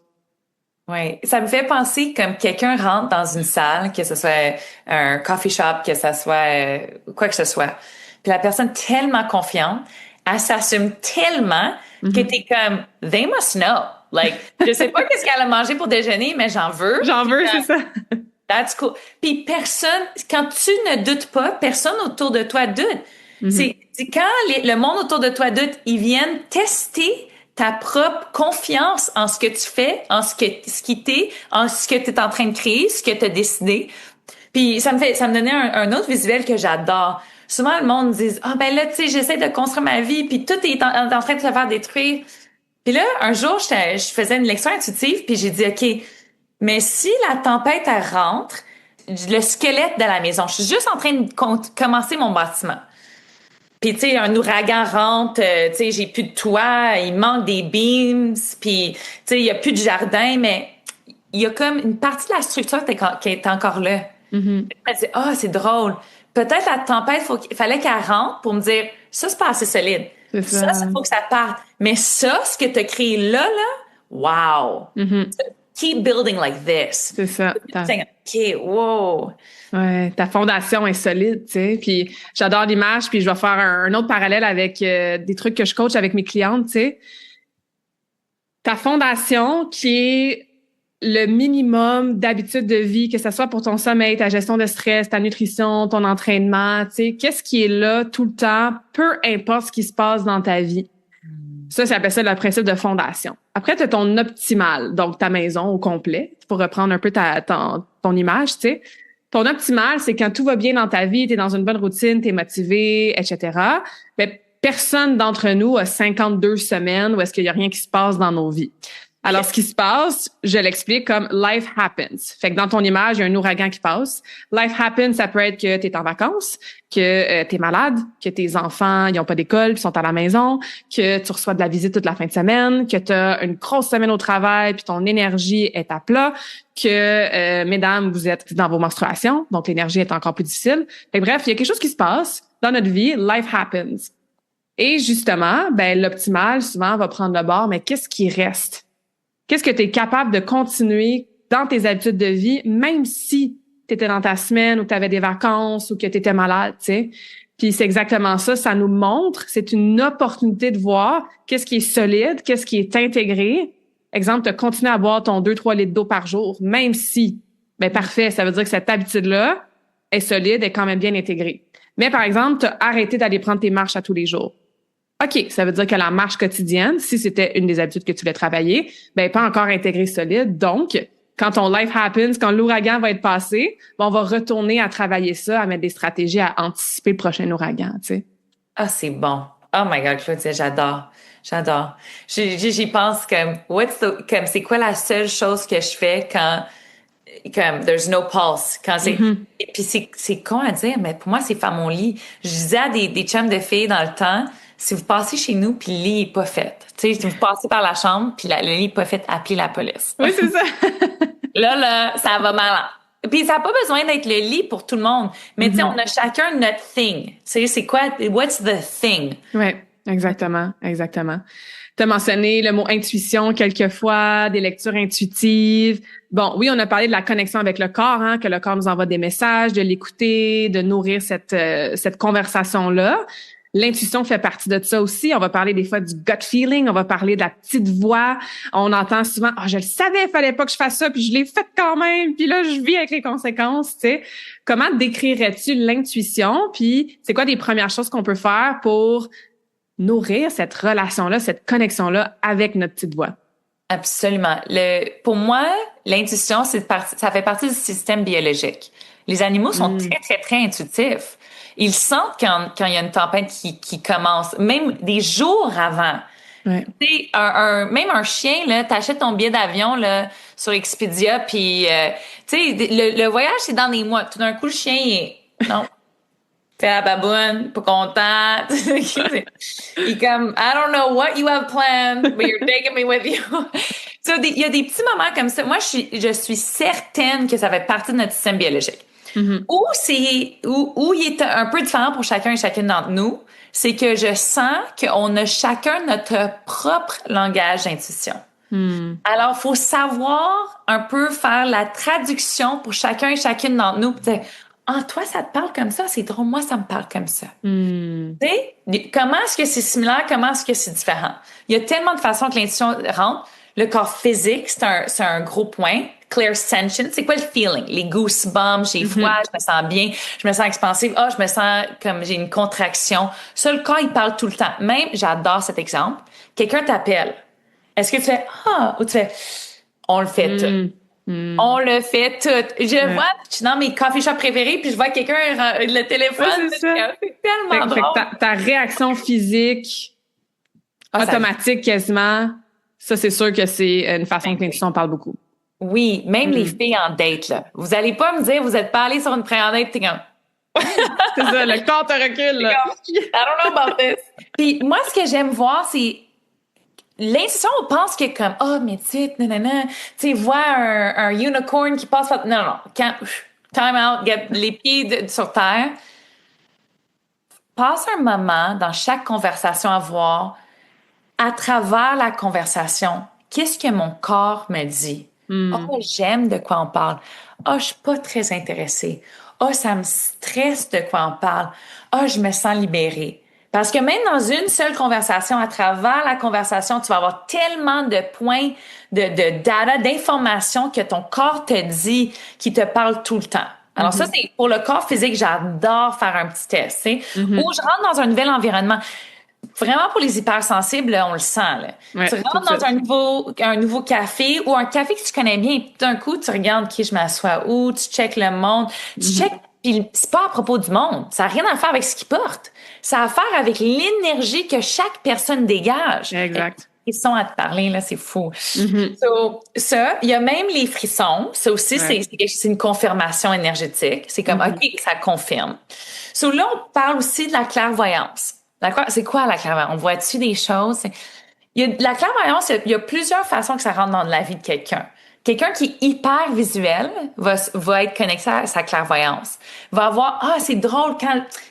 Oui, ça me fait penser comme quelqu'un rentre dans une salle, que ce soit un coffee shop, que ce soit quoi que ce soit. Puis la personne tellement confiante, elle s'assume tellement que t'es comme, they must know. Like, je sais pas qu'est-ce qu'elle a mangé pour déjeuner, mais j'en veux. J'en veux, c'est ça. That's cool. Puis personne, quand tu ne doutes pas, personne autour de toi doute. C'est quand le monde autour de toi doute, ils viennent tester ta propre confiance en ce que tu fais, en ce qui t'es, en ce que tu es en train de créer, ce que tu as décidé. Puis ça me donnait un autre visuel que j'adore. Souvent le monde dit ben là tu sais j'essaie de construire ma vie puis tout est en train de se faire détruire. Puis là un jour je faisais une leçon intuitive puis j'ai dit OK, mais si la tempête elle rentre, le squelette de la maison, je suis juste en train de commencer mon bâtiment. Puis tu sais un ouragan rentre, tu sais j'ai plus de toit, il manque des beams, puis tu sais il y a plus de jardin, mais il y a comme une partie de la structure qui est encore là. Je me dis c'est drôle. Peut-être la tempête il fallait qu'elle rentre pour me dire ça c'est pas assez solide. Ça faut que ça parte. Mais ça ce que t'as créé là wow. Keep building like this. C'est ça. OK, wow. Ouais, ta fondation est solide, tu sais. Puis j'adore l'image, puis je vais faire un autre parallèle avec des trucs que je coach avec mes clientes, tu sais. Ta fondation qui est le minimum d'habitudes de vie, que ce soit pour ton sommeil, ta gestion de stress, ta nutrition, ton entraînement, tu sais, qu'est-ce qui est là tout le temps, peu importe ce qui se passe dans ta vie. Ça appelle ça le principe de fondation. Après, tu as ton optimal, donc ta maison au complet, pour reprendre un peu ton image, tu sais. Ton optimal, c'est quand tout va bien dans ta vie, tu es dans une bonne routine, tu es motivé, etc. Mais personne d'entre nous a 52 semaines où est-ce qu'il y a rien qui se passe dans nos vies. Alors, ce qui se passe, je l'explique comme life happens. Fait que dans ton image, il y a un ouragan qui passe. Life happens, ça peut être que tu es en vacances, que tu es malade, que tes enfants, ils ont pas d'école, puis sont à la maison, que tu reçois de la visite toute la fin de semaine, que tu as une grosse semaine au travail, puis ton énergie est à plat, que, mesdames, vous êtes dans vos menstruations, donc l'énergie est encore plus difficile. Fait que bref, il y a quelque chose qui se passe dans notre vie, life happens. Et justement, l'optimal, souvent, va prendre le bord, mais qu'est-ce qui reste? Qu'est-ce que tu es capable de continuer dans tes habitudes de vie, même si tu étais dans ta semaine ou tu avais des vacances ou que tu étais malade, tu sais? Puis c'est exactement ça, ça nous montre, c'est une opportunité de voir qu'est-ce qui est solide, qu'est-ce qui est intégré. Exemple, tu continues à boire ton 2-3 litres d'eau par jour, même si, parfait, ça veut dire que cette habitude-là est solide, est quand même bien intégrée. Mais par exemple, tu as arrêté d'aller prendre tes marches à tous les jours. OK, ça veut dire que la marche quotidienne, si c'était une des habitudes que tu voulais travailler, pas encore intégrée solide. Donc, quand ton life happens, quand l'ouragan va être passé, on va retourner à travailler ça, à mettre des stratégies à anticiper le prochain ouragan, tu sais. Ah, c'est bon. Oh my God, Claudia, j'adore. J'adore. J'y pense comme c'est quoi la seule chose que je fais quand there's no pulse, quand c'est et puis c'est con à dire, mais pour moi c'est faire mon lit. Je disais à des chums de filles dans le temps, si vous passez chez nous puis le lit est pas fait, tu sais, si vous passez par la chambre puis le lit est pas fait, appelez la police. Oui, c'est ça. là, ça va mal. Puis ça n'a pas besoin d'être le lit pour tout le monde, mais tu sais, on a chacun notre thing. Tu sais, c'est quoi? What's the thing? Oui, exactement. Tu as mentionné le mot intuition quelquefois, des lectures intuitives. Bon, oui, on a parlé de la connexion avec le corps, hein, que le corps nous envoie des messages, de l'écouter, de nourrir cette conversation-là. L'intuition fait partie de ça aussi. On va parler des fois du gut feeling, on va parler de la petite voix. On entend souvent « je le savais, il fallait pas que je fasse ça, puis je l'ai fait quand même, puis là, je vis avec les conséquences. » Tu sais, comment décrirais-tu l'intuition? Puis c'est quoi des premières choses qu'on peut faire pour nourrir cette relation-là, cette connexion-là avec notre petite voix? Absolument. Pour moi, l'intuition, ça fait partie du système biologique. Les animaux sont très, très, très intuitifs. Ils sentent quand il y a une tempête qui commence, même des jours avant. Ouais. Tu sais, même un chien, là, t'achètes ton billet d'avion là sur Expedia, puis tu sais, le voyage c'est dans des mois. Tout d'un coup, le chien non, fait la baboune, pas content. Il est comme I don't know what you have planned, but you're taking me with you. Il y a des petits moments comme ça. Moi, je suis certaine que ça fait partie de notre système biologique. Où il est un peu différent pour chacun et chacune d'entre nous, c'est que je sens qu'on a chacun notre propre langage d'intuition. Alors, faut savoir un peu faire la traduction pour chacun et chacune d'entre nous. Ah, toi, ça te parle comme ça, c'est drôle, moi, ça me parle comme ça. Mm. Tu sais, comment est-ce que c'est similaire, comment est-ce que c'est différent? Il y a tellement de façons que l'intuition rentre. Le corps physique, c'est un gros point. Clairsentient, c'est quoi le feeling? Les goosebumps, j'ai froid, je me sens bien, je me sens expansive, je me sens comme j'ai une contraction. Ça, le corps, il parle tout le temps. Même, j'adore cet exemple. Quelqu'un t'appelle. Est-ce que tu fais ou tu fais on le fait tout. On le fait tout. Je vois, je suis dans mes coffee shops préférés, puis je vois quelqu'un le téléphone. C'est ça. C'est tellement drôle. Fait que ta réaction physique automatique quasiment, ça c'est sûr que c'est une façon que l'intuition parle beaucoup. Oui, même les filles en date, là. Vous allez pas me dire, vous êtes pas allé sur une première date, t'es comme... C'est ça, le corps te recule, là. I don't know about this. Puis moi, ce que j'aime voir, c'est l'intuition, on pense que comme, mais tu sais, nanana, tu sais, voir un unicorn qui passe par... Non. Time out, get les pieds sur terre. Passe un moment dans chaque conversation à voir, à travers la conversation, qu'est-ce que mon corps me dit? J'aime de quoi on parle. Je suis pas très intéressée. Ça me stresse de quoi on parle. Je me sens libérée. Parce que même dans une seule conversation, à travers la conversation, tu vas avoir tellement de points de data, d'informations que ton corps te dit, qui te parle tout le temps. Alors ça, c'est pour le corps physique, j'adore faire un petit test, tu sais, où je rentre dans un nouvel environnement. Vraiment, pour les hypersensibles, on le sent. Là. Ouais, tu rentres dans un nouveau café ou un café que tu connais bien, puis d'un coup, tu regardes qui je m'assois où, tu checkes le monde, tu checkes, puis c'est pas à propos du monde. Ça n'a rien à faire avec ce qu'ils portent. Ça a à faire avec l'énergie que chaque personne dégage. Exact. Ils sont à te parler, là, c'est fou. So, ça, il y a même les frissons. Ça aussi, c'est une confirmation énergétique. C'est comme, OK, ça confirme. So, là, on parle aussi de la clairvoyance. D'accord? C'est quoi la clairvoyance? On voit-tu des choses? La clairvoyance, il y a plusieurs façons que ça rentre dans la vie de quelqu'un. Quelqu'un qui est hyper visuel va être connecté à sa clairvoyance. Va avoir, c'est drôle,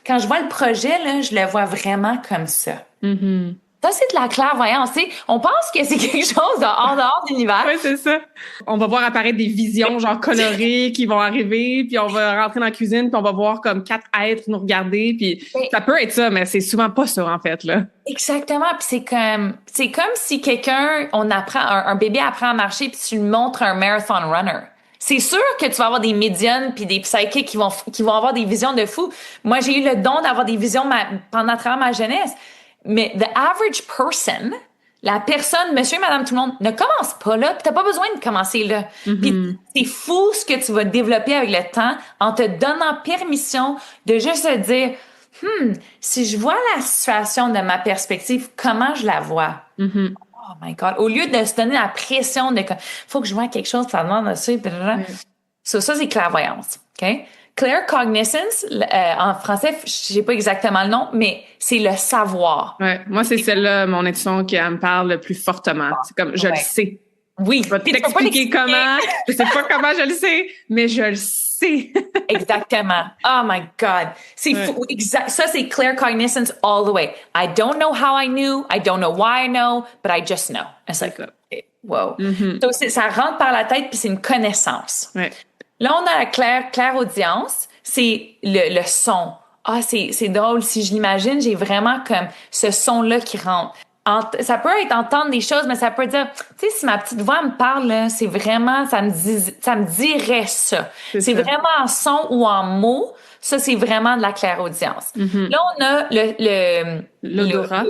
quand je vois le projet, là, je le vois vraiment comme ça. Ça, c'est de la clairvoyance. T'sais. On pense que c'est quelque chose en dehors de l'univers. Oui, c'est ça. On va voir apparaître des visions genre colorées qui vont arriver, puis on va rentrer dans la cuisine, puis on va voir comme 4 êtres nous regarder, puis ça peut être ça, mais c'est souvent pas ça, en fait, là. Exactement. Puis c'est comme si un bébé apprend à marcher, puis tu lui montres un marathon runner. C'est sûr que tu vas avoir des médiums puis des psychiques qui vont avoir des visions de fou. Moi, j'ai eu le don d'avoir des visions pendant travers ma jeunesse. Mais the average person, la personne, monsieur et madame tout le monde, ne commence pas là, puis t'as pas besoin de commencer là. Puis c'est fou ce que tu vas développer avec le temps en te donnant permission de juste te dire, si je vois la situation de ma perspective, comment je la vois? Oh my God. Au lieu de se donner la pression de faut que je vois quelque chose, ça demande ça, ça, c'est clairvoyance. OK? Claircognizance, en français, je sais pas exactement le nom, mais c'est le savoir. Ouais, moi, c'est celle-là, mon intuition, qui me parle le plus fortement. C'est comme, je le sais. Oui. Je vais t'expliquer comment. Je sais pas comment je le sais, mais je le sais. Exactement. Oh my God. C'est fou. Ça, c'est claircognizance all the way. I don't know how I knew. I don't know why I know, but I just know. It's like, wow. Donc, ça rentre par la tête, puis c'est une connaissance. Ouais. Là, on a la clairaudience, c'est le son. C'est drôle. Si je l'imagine, j'ai vraiment comme ce son-là qui rentre. Ça peut être entendre des choses, mais ça peut dire, tu sais, si ma petite voix me parle, là, c'est vraiment, ça me dirait ça. C'est vraiment en son ou en mots. Ça, c'est vraiment de la clairaudience. Là, on a l'odorat.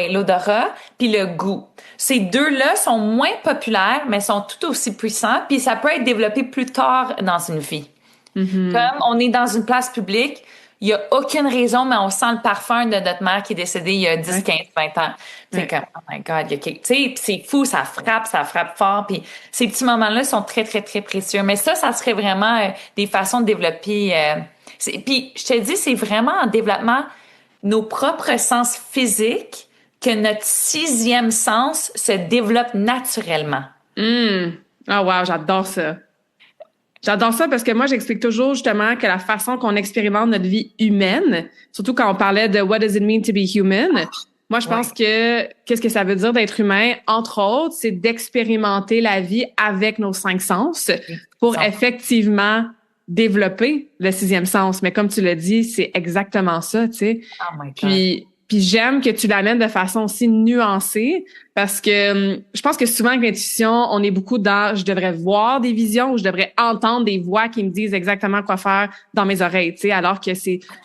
L'odorat, puis le goût. Ces deux-là sont moins populaires, mais sont tout aussi puissants, puis ça peut être développé plus tard dans une vie. Comme on est dans une place publique, il n'y a aucune raison, mais on sent le parfum de notre mère qui est décédée il y a 10, 15, 20 ans. C'est comme, oh my God, c'est fou, ça frappe fort. Puis ces petits moments-là sont très, très, très précieux. Mais ça serait vraiment des façons de développer. Puis je te dis, c'est vraiment en développement nos propres sens physiques que notre 6e sens se développe naturellement. Ah wow, j'adore ça. J'adore ça parce que moi, j'explique toujours justement que la façon qu'on expérimente notre vie humaine, surtout quand on parlait de What does it mean to be human? Moi, je pense que qu'est-ce que ça veut dire d'être humain? Entre autres, c'est d'expérimenter la vie avec nos 5 sens pour effectivement développer le sixième sens. Mais comme tu l'as dit, c'est exactement ça, tu sais. Oh my God. Puis j'aime que tu l'amènes de façon aussi nuancée parce que je pense que souvent avec l'intuition, on est beaucoup dans je devrais voir des visions ou je devrais entendre des voix qui me disent exactement quoi faire dans mes oreilles, tu sais, alors que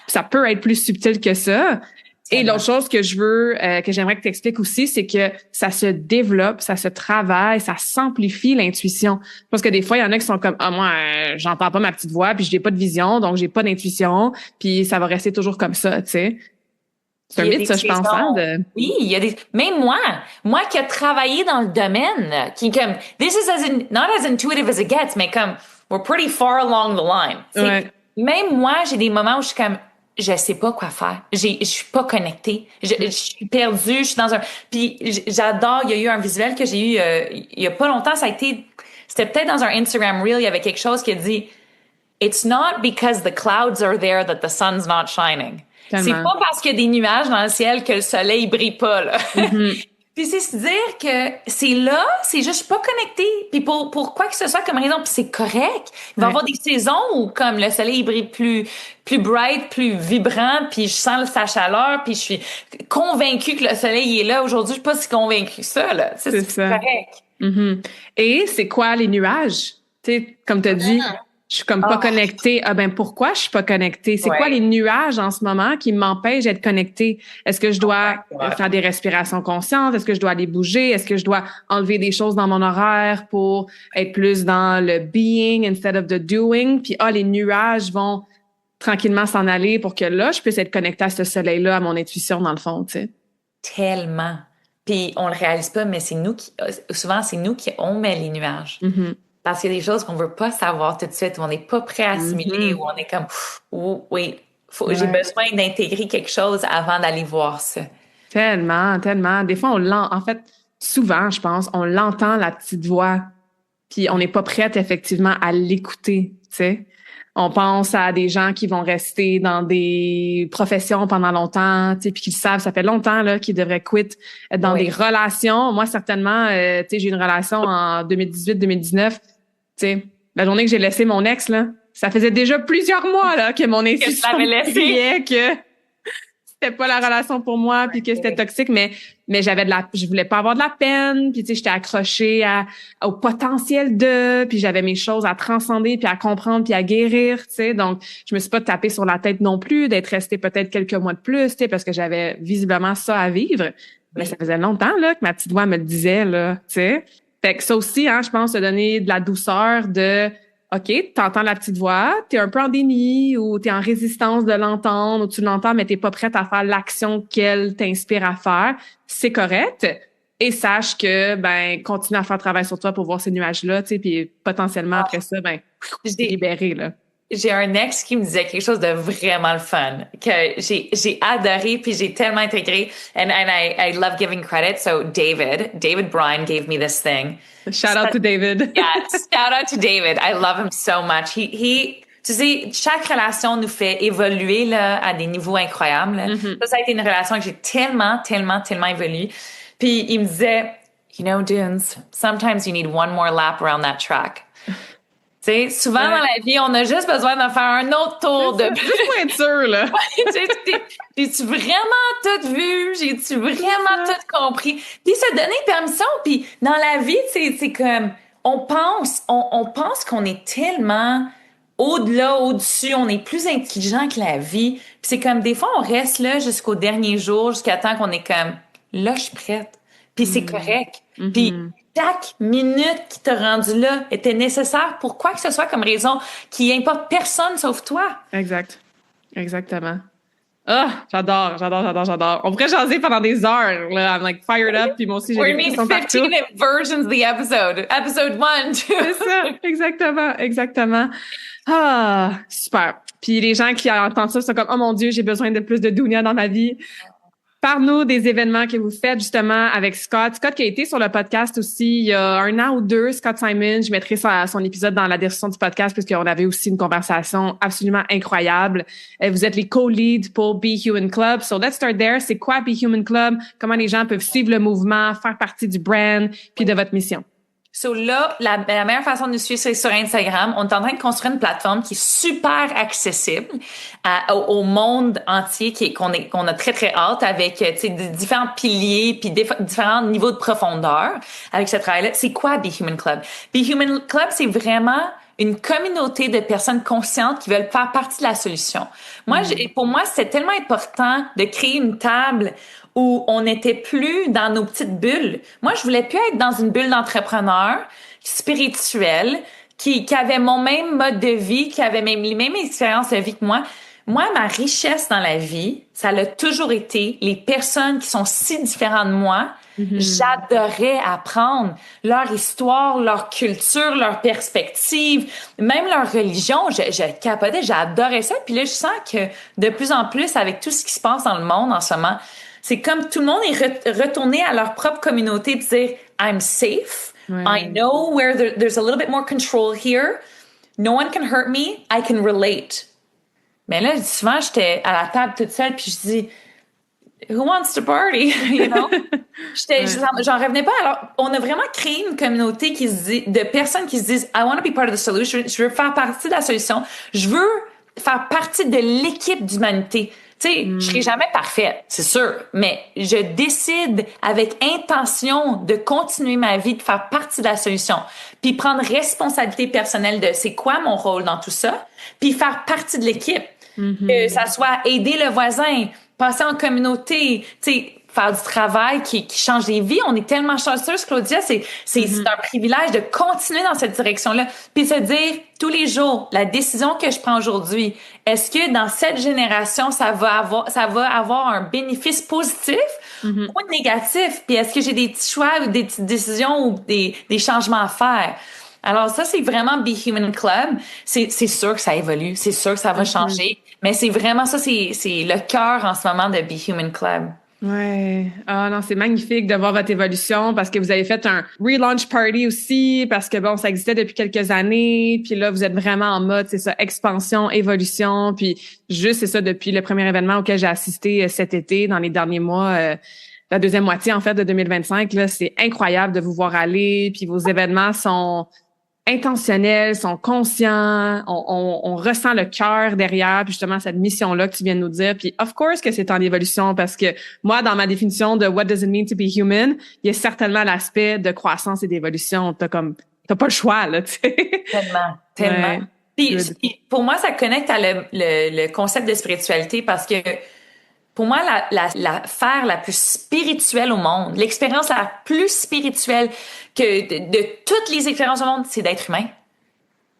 ça peut être plus subtil que ça. Et l'autre chose que j'aimerais que tu expliques aussi, c'est que ça se développe, ça se travaille, ça s'amplifie l'intuition. Parce que des fois, il y en a qui sont comme moi, j'entends pas ma petite voix, puis j'ai pas de vision, donc j'ai pas d'intuition, puis ça va rester toujours comme ça, tu sais. C'est un mythe, ça, je pense, hein, Oui, il y a même moi qui a travaillé dans le domaine, qui comme, this is not as intuitive as it gets, mais comme, we're pretty far along the line. Ouais. Même moi, j'ai des moments où je suis comme, je sais pas quoi faire. Je suis pas connectée. Je suis perdue, je suis dans un, puis j'adore, il y a eu un visuel que j'ai eu, il y a pas longtemps, c'était peut-être dans un Instagram Reel, il y avait quelque chose qui a dit, it's not because the clouds are there that the sun's not shining. Tellement. C'est pas parce qu'il y a des nuages dans le ciel que le soleil brille pas, là. Mm-hmm. Puis c'est se dire que c'est là, c'est juste je suis pas connectée. Puis pour quoi que ce soit comme raison, puis c'est correct. Il va y avoir des saisons où comme le soleil brille plus bright, plus vibrant, puis je sens sa chaleur, puis je suis convaincue que le soleil est là. Aujourd'hui, je suis pas si convaincue que ça, là. C'est correct. Mm-hmm. Et c'est quoi les nuages? Tu sais, comme tu as dit, je suis comme pas connectée. Ah ben pourquoi je suis pas connectée? C'est quoi les nuages en ce moment qui m'empêchent d'être connectée? Est-ce que je dois faire des respirations conscientes? Est-ce que je dois aller bouger? Est-ce que je dois enlever des choses dans mon horaire pour être plus dans le being instead of the doing? Puis les nuages vont tranquillement s'en aller pour que là, je puisse être connectée à ce soleil-là, à mon intuition dans le fond, tu sais. Tellement. Puis on le réalise pas, mais souvent c'est nous qui on met les nuages. Mm-hmm. Parce qu'il y a des choses qu'on veut pas savoir tout de suite, où on n'est pas prêt à assimiler, où on est comme, oui, j'ai besoin d'intégrer quelque chose avant d'aller voir ça. Tellement, tellement. Des fois, en fait, souvent, je pense, on l'entend, la petite voix, puis on n'est pas prête, effectivement, à l'écouter, tu sais. On pense à des gens qui vont rester dans des professions pendant longtemps, tu sais, puis qu'ils savent, ça fait longtemps, là, qu'ils devraient quitter, être dans des relations. Moi, certainement, tu sais, j'ai eu une relation en 2018-2019. Tu sais, la journée que j'ai laissé mon ex, là, ça faisait déjà plusieurs mois, là, que mon intuition me criait que c'était pas la relation pour moi puis que c'était toxique, mais je voulais pas avoir de la peine, puis tu sais, j'étais accrochée au potentiel puis j'avais mes choses à transcender puis à comprendre puis à guérir, tu sais. Donc, je me suis pas tapée sur la tête non plus d'être restée peut-être quelques mois de plus, tu sais, parce que j'avais visiblement ça à vivre. Mais ça faisait longtemps, là, que ma petite voix me le disait, là, tu sais. Fait que ça aussi, hein, je pense, de donner de la douceur OK, t'entends la petite voix, t'es un peu en déni ou t'es en résistance de l'entendre ou tu l'entends, mais t'es pas prête à faire l'action qu'elle t'inspire à faire. C'est correct. Et sache que, continue à faire travail sur toi pour voir ces nuages-là, tu sais, puis potentiellement, après ça, t'es libéré, là. J'ai un ex qui me disait quelque chose de vraiment le fun, que j'ai adoré, puis j'ai tellement intégré, and I love giving credit. So David Bryan gave me this thing. Shout out to David. Yeah, shout out to David. I love him so much. Tu sais, chaque relation nous fait évoluer là à des niveaux incroyables. Mm-hmm. Ça a été une relation que j'ai tellement évolué. Puis il me disait, you know, Dunes, sometimes you need one more lap around that track. Tu sais, souvent dans la vie, on a juste besoin d'en faire un autre tour de... Juste pour être sûr, là. J'ai-tu vraiment tout vu? J'ai-tu vraiment tout compris? Puis se donner permission, puis dans la vie, c'est comme... On pense qu'on est tellement au-delà, au-dessus, on est plus intelligent que la vie. Puis c'est comme, des fois, on reste là jusqu'au dernier jour, jusqu'à temps qu'on est comme, là, je suis prête. Puis c'est correct. Puis chaque minute qui t'a rendu là était nécessaire pour quoi que ce soit comme raison qui importe personne sauf toi. Exact. Exactement. J'adore. On pourrait jaser pendant des heures, là. I'm like fired up, puis moi aussi, j'ai des questions partout. 15 versions of the episode. Episode 1, 2. C'est ça, exactement. Super. Puis les gens qui entendent ça sont comme, oh mon Dieu, j'ai besoin de plus de Dounia dans ma vie. Parle-nous des événements que vous faites justement avec Scott. Scott qui a été sur le podcast aussi il y a 1 an ou 2, Scott Simon. Je mettrai son épisode dans la description du podcast puisqu'on avait aussi une conversation absolument incroyable. Vous êtes les co-leads pour Be Human Club. So let's start there. C'est quoi Be Human Club? Comment les gens peuvent suivre le mouvement, faire partie du brand puis de votre mission? So là, la meilleure façon de nous suivre, c'est sur Instagram. On est en train de construire une plateforme qui est super accessible au monde entier, qu'on a très, très hâte avec, tu sais, différents piliers puis différents niveaux de profondeur avec ce travail-là. C'est quoi Be Human Club? Be Human Club, c'est vraiment une communauté de personnes conscientes qui veulent faire partie de la solution. Moi, pour moi, c'était tellement important de créer une table où on n'était plus dans nos petites bulles. Moi, je voulais plus être dans une bulle d'entrepreneur spirituel qui avait mon même mode de vie, qui avait même les mêmes expériences de vie que moi. Moi, ma richesse dans la vie, ça l'a toujours été les personnes qui sont si différentes de moi. J'adorais apprendre leur histoire, leur culture, leur perspective, même leur religion. Je capotais, j'adorais ça. Puis là, je sens que de plus en plus, avec tout ce qui se passe dans le monde en ce moment, c'est comme tout le monde est retourné à leur propre communauté et dire « I'm safe. I know where there's a little bit more control here. No one can hurt me. I can relate. » Mais là, souvent, j'étais à la table toute seule puis je dis « Who wants to party? » You know? J'en revenais pas. Alors, on a vraiment créé une communauté de personnes qui se disent « I want to be part of the solution. Je veux faire partie de la solution. Je veux faire partie de l'équipe d'humanité. » Tu sais, je serai jamais parfaite, c'est sûr, mais je décide avec intention de continuer ma vie, de faire partie de la solution, puis prendre responsabilité personnelle de c'est quoi mon rôle dans tout ça, puis faire partie de l'équipe. Que ça soit aider le voisin, passer en communauté, tu sais, faire du travail qui change des vies. On est tellement chanceuse, Claudia, c'est un privilège de continuer dans cette direction-là. Puis se dire tous les jours, la décision que je prends aujourd'hui, est-ce que dans cette génération, ça va avoir un bénéfice positif ou négatif? Puis est-ce que j'ai des petits choix ou des petites décisions ou des changements à faire? Alors ça, c'est vraiment Be Human Club. C'est sûr que ça évolue, c'est sûr que ça va changer, mais c'est vraiment ça, c'est le cœur en ce moment de Be Human Club. Ouais. Ah non, c'est magnifique de voir votre évolution parce que vous avez fait un relaunch party aussi parce que bon, ça existait depuis quelques années. Puis là, vous êtes vraiment en mode, c'est ça, expansion, évolution. Puis juste, c'est ça, depuis le premier événement auquel j'ai assisté cet été, dans les derniers mois, la deuxième moitié, en fait, de 2025, là, c'est incroyable de vous voir aller. Puis vos événements sont intentionnels, sont conscients, on ressent le cœur derrière, puis justement cette mission-là que tu viens de nous dire. Puis of course que c'est en évolution parce que moi, dans ma définition de what does it mean to be human, il y a certainement l'aspect de croissance et d'évolution. T'as pas le choix, là, tu sais. Tellement. Ouais. Puis pour moi, ça connecte à le concept de spiritualité parce que pour moi, la faire la plus spirituelle au monde, l'expérience la plus spirituelle que de toutes les expériences au monde, c'est d'être humain.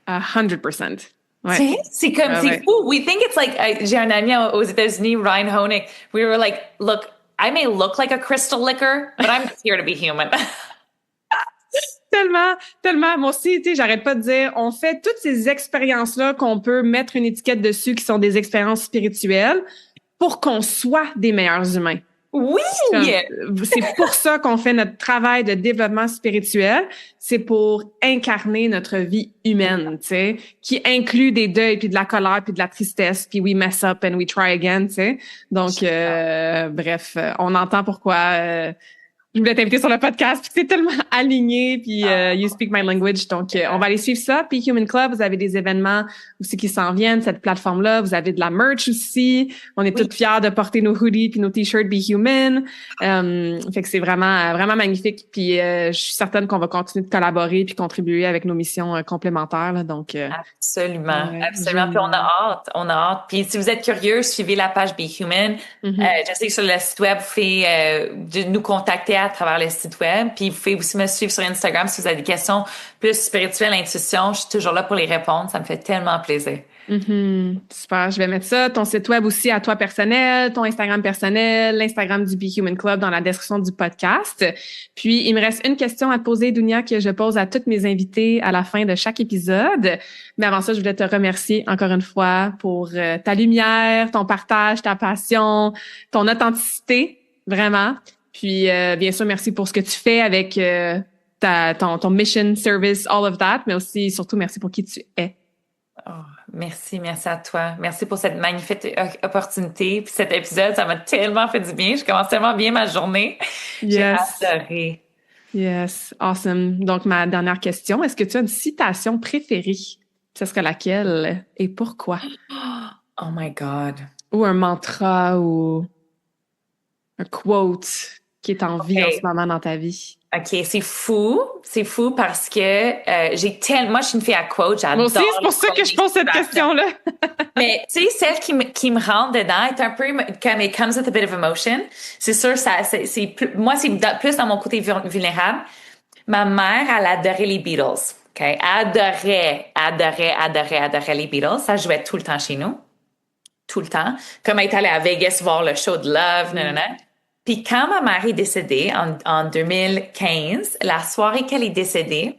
100%. Ouais. C'est comme, c'est fou. We think it's like, j'ai un ami aux États-Unis, Ryan Honig. We were like, look, I may look like a crystal liquor, but I'm just here to be human. Tellement. Moi aussi, tu sais, j'arrête pas de dire, on fait toutes ces expériences-là qu'on peut mettre une étiquette dessus qui sont des expériences spirituelles pour qu'on soit des meilleurs humains. Oui! C'est pour ça qu'on fait notre travail de développement spirituel. C'est pour incarner notre vie humaine, tu sais, qui inclut des deuils, puis de la colère, puis de la tristesse, puis we mess up and we try again, tu sais. Donc, bref, on entend pourquoi je voulais t'inviter sur le podcast, puis c'est tellement aligné, puis you speak my language. Donc, on va aller suivre ça. Puis Human Club, vous avez des événements aussi qui s'en viennent, cette plateforme-là. Vous avez de la merch aussi. On est toutes fiers de porter nos hoodies puis nos t-shirts Be Human. Fait que c'est vraiment magnifique. Puis je suis certaine qu'on va continuer de collaborer puis contribuer avec nos missions complémentaires. Là, donc absolument. Puis on a hâte. Puis si vous êtes curieux, suivez la page Be Human. Je sais que sur le site web, vous pouvez nous contacter à travers le site web. Puis vous pouvez aussi me suivre sur Instagram si vous avez des questions plus spirituelles, intuition. Je suis toujours là pour les répondre. Ça me fait tellement plaisir. Super, je vais mettre ça. Ton site web aussi à toi personnel, ton Instagram personnel, l'Instagram du Be Human Club dans la description du podcast. Puis, il me reste une question à te poser, Dounia, que je pose à toutes mes invités à la fin de chaque épisode. Mais avant ça, je voulais te remercier encore une fois pour ta lumière, ton partage, ta passion, ton authenticité, vraiment. Puis, bien sûr, merci pour ce que tu fais avec ton mission, service, all of that, mais aussi, surtout, merci pour qui tu es. Oh, merci à toi. Merci pour cette magnifique opportunité. Puis cet épisode, ça m'a tellement fait du bien. Je commence tellement bien ma journée. Yes. J'ai adoré. Yes, awesome. Donc, ma dernière question, est-ce que tu as une citation préférée? Ce serait laquelle et pourquoi? Oh my God. Ou un mantra ou un quote qui est en vie en ce OK. moment dans ta vie? OK, c'est fou. C'est fou parce que moi, je suis une fille à quote. Moi aussi, J'adore c'est les pour ça que quotes je pose cette d'inspiration. question-là. Mais tu sais, celle qui me rentre dedans est un peu comme it comes with a bit of emotion. C'est sûr, moi, plus dans mon côté vulnérable. Ma mère, elle adorait les Beatles. OK? Adorait les Beatles. Ça jouait tout le temps chez nous. Tout le temps. Comme elle est allée à Vegas voir le show de Love, non. Puis quand ma mère est décédée en 2015, la soirée qu'elle est décédée,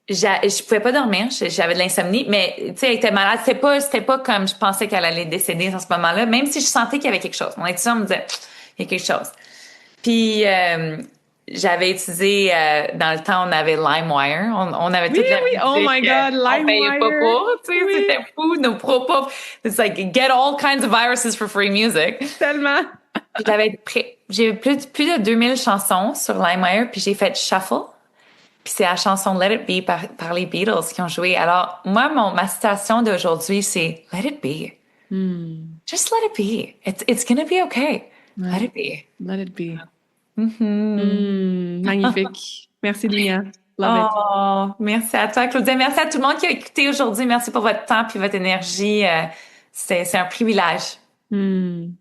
je pouvais pas dormir, j'avais de l'insomnie, mais tu sais, elle était malade. C'était pas comme je pensais qu'elle allait décéder en ce moment-là, même si je sentais qu'il y avait quelque chose. Mon intuition me disait, il y a quelque chose. Puis j'avais utilisé, dans le temps, on avait LimeWire, on avait Oui, toute la oui, oh my musique, God, on payait pas LimeWire. pour, tu sais, Oui, c'était fou, nos propos. It's like, get all kinds of viruses for free music. tellement. J'ai plus de 2000 chansons sur LimeWire, puis j'ai fait shuffle. Puis c'est la chanson Let It Be par les Beatles qui ont joué. Alors, moi, ma citation d'aujourd'hui, c'est Let it be. Hmm. Just let it be. It's gonna be okay. Let Ouais, it be. let it be. Mhm. Magnifique. Merci, Linia. Love it. Oh, merci à toi, Claudia. Merci à tout le monde qui a écouté aujourd'hui. Merci pour votre temps puis votre énergie. C'est un privilège. Hmm.